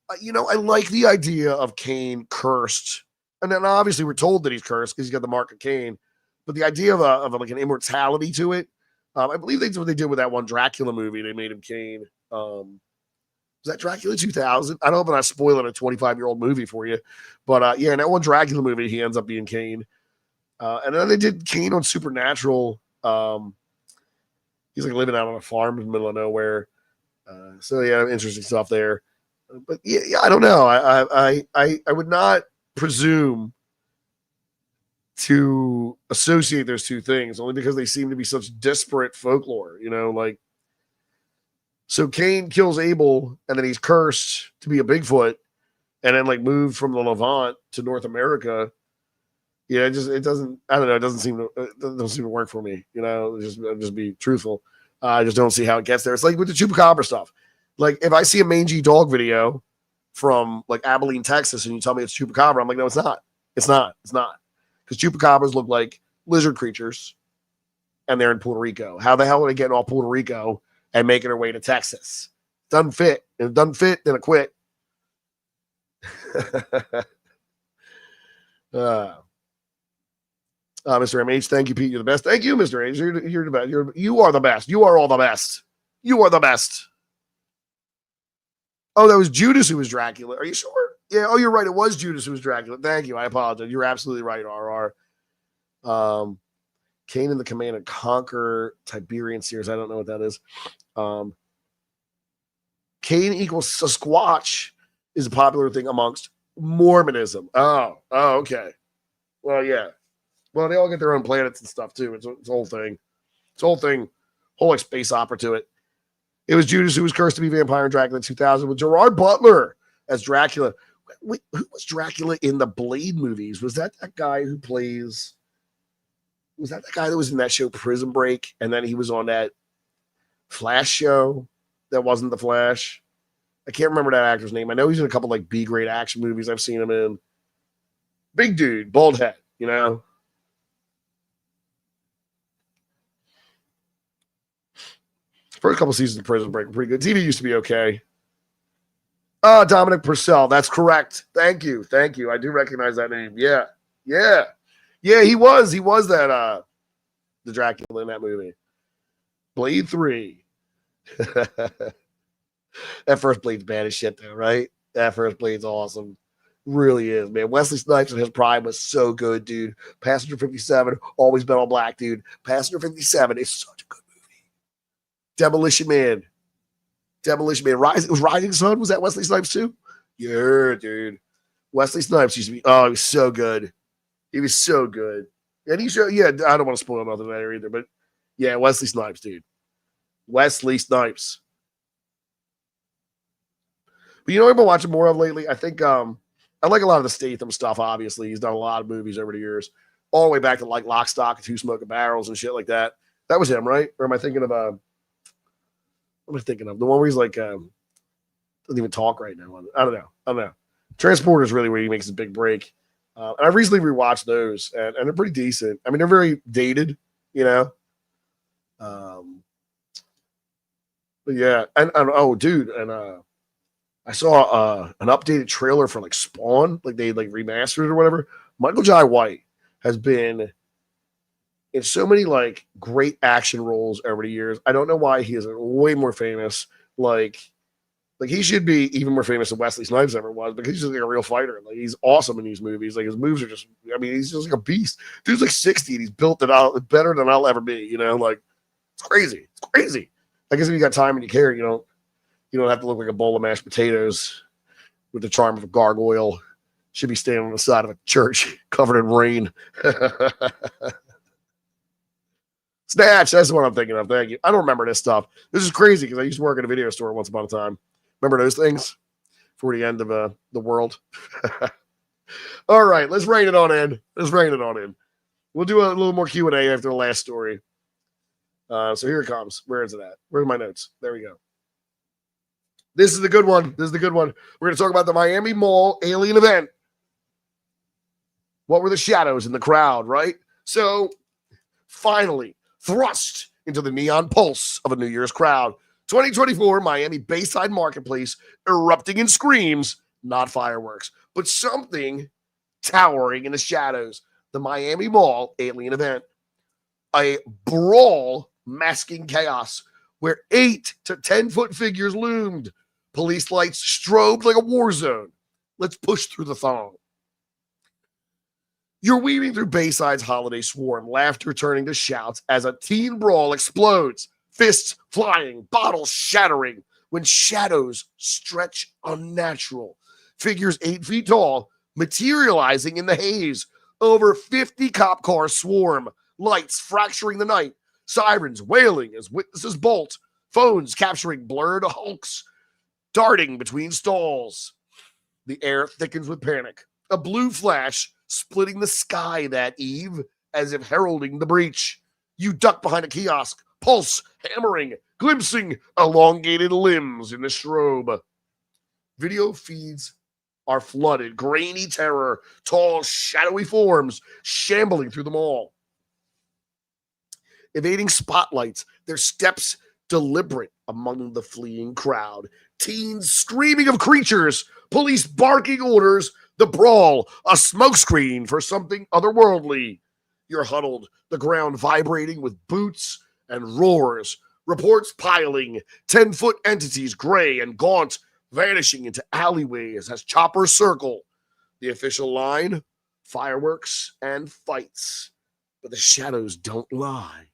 S1: I like the idea of Cain cursed. And then obviously we're told that he's cursed because he's got the mark of Cain. But the idea of like an immortality to it, I believe that's what they did with that one Dracula movie. They made him Cain. Was that Dracula 2000? I don't know if I'm not spoiling a 25-year-old movie for you. But in that one Dracula movie, he ends up being Cain. And then they did Cain on Supernatural. He's like living out on a farm in the middle of nowhere. Interesting stuff there. But I don't know. I would not presume to associate those two things only because they seem to be such disparate folklore. So Cain kills Abel, and then he's cursed to be a Bigfoot, and then like moved from the Levant to North America. Yeah, it doesn't. I don't know. It doesn't seem to work for me. Just be truthful. I just don't see how it gets there. It's like with the chupacabra stuff. Like if I see a mangy dog video from like Abilene, Texas, and you tell me it's chupacabra, I'm like, no, it's not. It's not. It's not. Because chupacabras look like lizard creatures, and they're in Puerto Rico. How the hell are they getting off Puerto Rico and making their way to Texas? Doesn't fit. If it doesn't fit, then it quit. Mr. MH, thank you, Pete. You're the best. Thank you, Mr. H. You're the best. You are the best. You are all the best. You are the best. Oh, that was Judas who was Dracula. Are you sure? Yeah. Oh, you're right. It was Judas who was Dracula. Thank you. I apologize. You're absolutely right, RR. Kane and the Command and Conquer Tiberian series. I don't know what that is. Kane equals Sasquatch is a popular thing amongst Mormonism. Oh, okay. Well, yeah. Well, they all get their own planets and stuff too. It's a whole thing. It's a whole thing. Whole like space opera to it. It was Judas who was cursed to be vampire in Dracula in 2000 with Gerard Butler as Dracula. Wait, who was Dracula in the Blade movies? Was that guy who plays? Was that the guy that was in that show Prison Break, and then he was on that Flash show that wasn't the Flash? I can't remember that actor's name. I know he's in a couple like B-grade action movies I've seen him in. Big dude, bald head, you know. First couple seasons of Prison Break were pretty good. TV used to be okay. Dominic Purcell. That's correct. Thank you. I do recognize that name. Yeah. He was that the Dracula in that movie. Blade 3. That first Blade's bad as shit though, right? That first Blade's awesome. Really is, man. Wesley Snipes in his prime was so good, dude. Passenger 57, always been all black, dude. Passenger 57 is such a good movie. Demolition Man. It was Rising Sun. Was that Wesley Snipes too? Yeah, dude. Wesley Snipes used to be, he was so good. He was so good. And he showed, I don't want to spoil nothing there either, but yeah, Wesley Snipes, dude. Wesley Snipes. But you know what I've been watching more of lately? I think I like a lot of the Statham stuff, obviously. He's done a lot of movies over the years, all the way back to like Lock, Stock, and Two Smoking Barrels and shit like that. That was him, right? Or am I thinking of what am I thinking of? The one where he's like doesn't even talk right now. I don't know. Transporter is really where he makes his big break. And I've recently rewatched those, and they're pretty decent. I mean, they're very dated, you know. But yeah, and oh, dude, and I saw an updated trailer for like Spawn, like they like remastered it or whatever. Michael Jai White has been in so many like great action roles over the years. I don't know why he isn't way more famous. Like he should be even more famous than Wesley Snipes ever was, because he's just like a real fighter. Like he's awesome in these movies. Like his moves are just, I mean, he's just like a beast. Dude's like 60 and he's built it out better than I'll ever be. You know, like it's crazy. I guess if you got time and you care, you don't have to look like a bowl of mashed potatoes with the charm of a gargoyle. Should be standing on the side of a church covered in rain. Snatch, that's what I'm thinking of. Thank you. I don't remember this stuff. This is crazy because I used to work at a video store once upon a time. Remember those things? For the end of the world. All right, let's rein it on in. We'll do a little more Q&A after the last story. So here it comes. Where is it at? Where's my notes? There we go. This is the good one. We're going to talk about the Miami Mall alien event. What were the shadows in the crowd, right? So, finally, thrust into the neon pulse of a New Year's crowd. 2024 Miami Bayside Marketplace erupting in screams, not fireworks, but something towering in the shadows. The Miami Mall alien event. A brawl masking chaos where 8 to 10 foot figures loomed. Police lights strobed like a war zone. Let's push through the thong. You're weaving through Bayside's holiday swarm, laughter turning to shouts as a teen brawl explodes, fists flying, bottles shattering, when shadows stretch unnatural. Figures 8 feet tall, materializing in the haze. Over 50 cop cars swarm, lights fracturing the night, sirens wailing as witnesses bolt, phones capturing blurred hulks, darting between stalls. The air thickens with panic. A blue flash splitting the sky that eve as if heralding the breach. You duck behind a kiosk, pulse hammering, glimpsing elongated limbs in the strobe. Video feeds are flooded, grainy terror, tall, shadowy forms shambling through the mall. Evading spotlights, their steps deliberate among the fleeing crowd. Teens screaming of creatures, police barking orders, the brawl, a smokescreen for something otherworldly. You're huddled, the ground vibrating with boots and roars, reports piling, 10-foot entities gray and gaunt, vanishing into alleyways as choppers circle. The official line, fireworks and fights. But the shadows don't lie.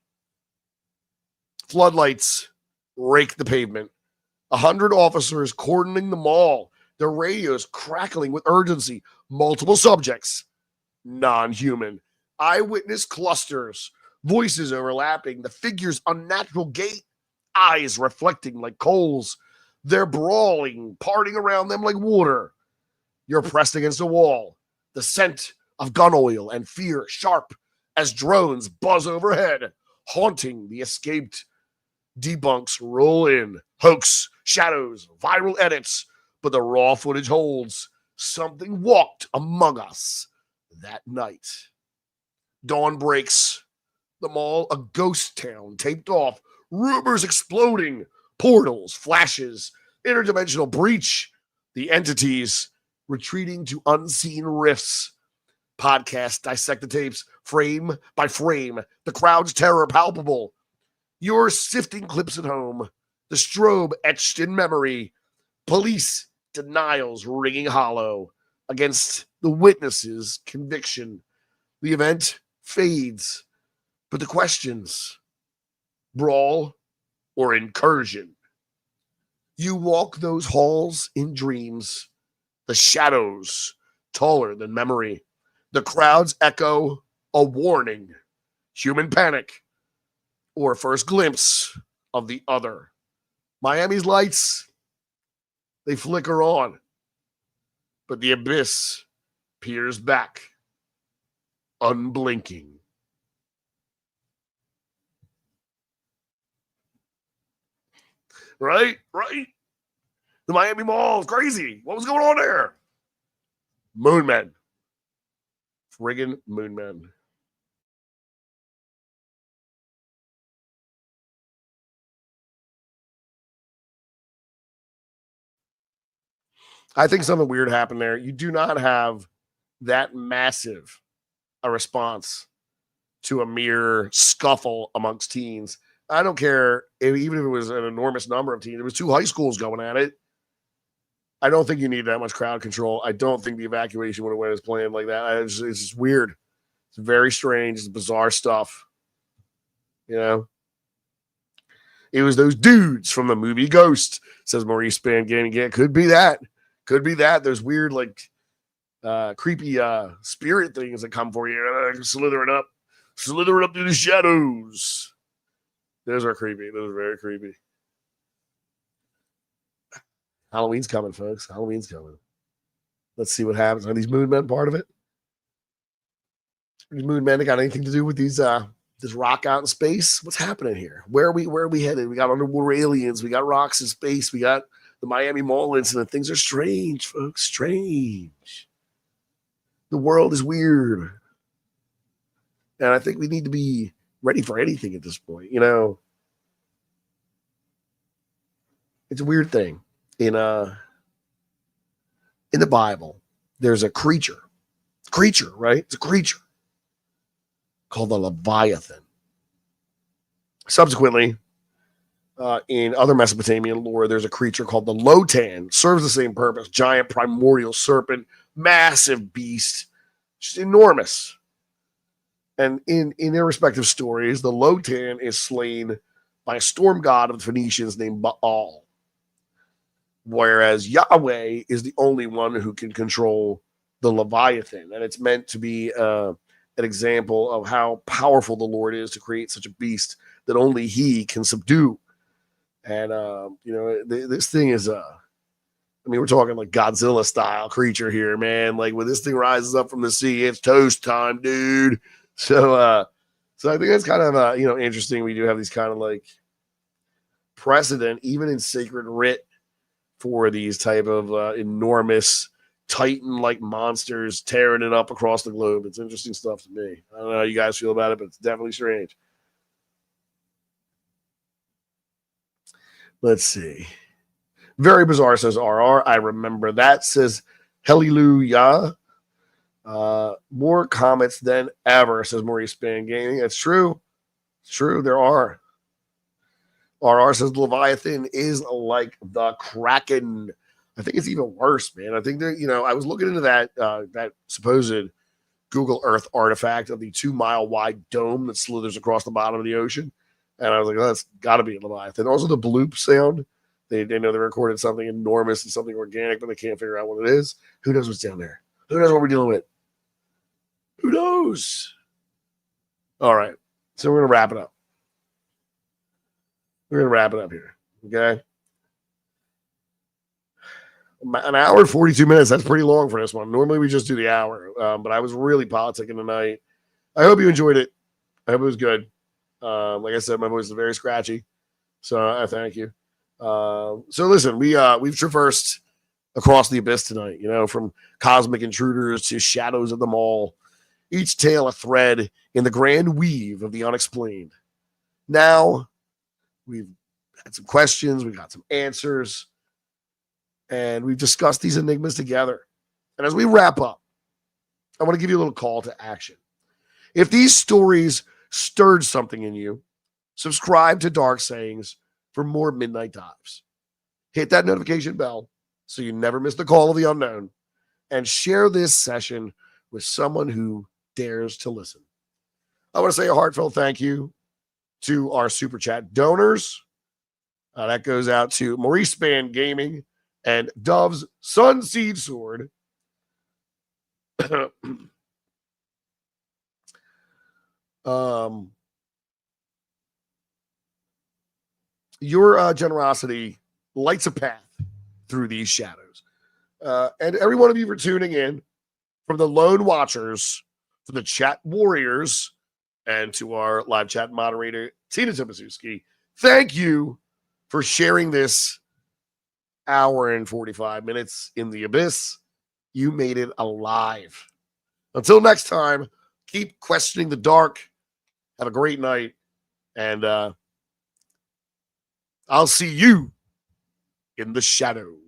S1: Floodlights rake the pavement. 100 officers cordoning the mall, their radios crackling with urgency. Multiple subjects, non-human. Eyewitness clusters, voices overlapping, the figure's unnatural gait, eyes reflecting like coals. They're brawling, parting around them like water. You're pressed against a wall. The scent of gun oil and fear sharp as drones buzz overhead, haunting the escaped. Debunks roll in, hoax, shadows, viral edits, but the raw footage holds. Something walked among us that night. Dawn breaks. The mall, a ghost town, taped off. Rumors exploding. Portals, flashes, interdimensional breach. The entities retreating to unseen rifts. Podcast dissect the tapes, frame by frame. The crowd's terror palpable. You're sifting clips at home. The strobe etched in memory. Police denials ringing hollow against the witnesses' conviction. The event fades, but the questions, brawl or incursion. You walk those halls in dreams, the shadows taller than memory. The crowds echo a warning, human panic, or a first glimpse of the other. Miami's lights, they flicker on, but the abyss peers back, unblinking. Right? The Miami Mall is crazy. What was going on there? Moonmen. Friggin' Moonmen. I think something weird happened there. You do not have that massive a response to a mere scuffle amongst teens. I don't care even if it was an enormous number of teens. It was 2 high schools going at it. I don't think you need that much crowd control. I don't think the evacuation would have went as planned like that. It's just weird. It's very strange. It's bizarre stuff. You know? It was those dudes from the movie Ghost, says Maurice Spangame. Yeah, could be that. Could be that. There's weird, like, creepy spirit things that come for you. Slithering up through the shadows. Those are creepy. Those are very creepy. Halloween's coming, folks. Halloween's coming. Let's see what happens. Are these moon men part of it? These moon men got anything to do with these this rock out in space? What's happening here? Where are we headed? We got underwater aliens. We got rocks in space. We got the Miami Mall incident. Things are strange, folks. Strange. The world is weird. And I think we need to be ready for anything at this point. You know, it's a weird thing. In the Bible, there's a creature, right? It's a creature called the Leviathan. Subsequently, in other Mesopotamian lore, there's a creature called the Lotan. Serves the same purpose. Giant primordial serpent, massive beast, just enormous. And in their respective stories, the Lotan is slain by a storm god of the Phoenicians named Baal. Whereas Yahweh is the only one who can control the Leviathan. And it's meant to be an example of how powerful the Lord is to create such a beast that only he can subdue. And, this thing is, we're talking like Godzilla style creature here, man. Like when this thing rises up from the sea, it's toast time, dude. So So I think that's kind of interesting. We do have these kind of like precedent, even in sacred writ, for these type of enormous Titan-like monsters tearing it up across the globe. It's interesting stuff to me. I don't know how you guys feel about it, but it's definitely strange. Let's see. Very bizarre, says RR. I remember that, says Hallelujah. More comments than ever, says Maurice Span Gaming. It's true. It's true. There are. RR says Leviathan is like the Kraken. I think it's even worse, man. I think that, I was looking into that supposed Google Earth artifact of the 2-mile wide dome that slithers across the bottom of the ocean. And I was like, oh, that's got to be a Leviathan. Also, the bloop sound. They know they recorded something enormous and something organic, but they can't figure out what it is. Who knows what's down there? Who knows what we're dealing with? Who knows? All right. So we're going to wrap it up. We're going to wrap it up here. Okay. An hour and 42 minutes. That's pretty long for this one. Normally we just do the hour, but I was really politicking tonight. I hope you enjoyed it. I hope it was good. Like I said, my voice is very scratchy, so I thank you. So listen, we've traversed across the abyss tonight, from cosmic intruders to shadows of the mall, each tale a thread in the grand weave of the unexplained. Now we've had some questions, we got some answers, and we've discussed these enigmas together. And as we wrap up, I want to give you a little call to action. If these stories stirred something in you, subscribe to Dark Sayings for more Midnight Dives. Hit that notification bell so you never miss the call of the unknown, and share this session with someone who dares to listen. I want to say a heartfelt thank you to our Super Chat donors. That goes out to Maurice Span Gaming and Dove's Sunseed Sword. Your generosity lights a path through these shadows. And every one of you for tuning in, from the Lone Watchers, to the Chat Warriors, and to our live chat moderator, Tina Tomaszewski, thank you for sharing this hour and 45 minutes in the abyss. You made it alive. Until next time, keep questioning the dark. Have a great night. And I'll see you in the shadows.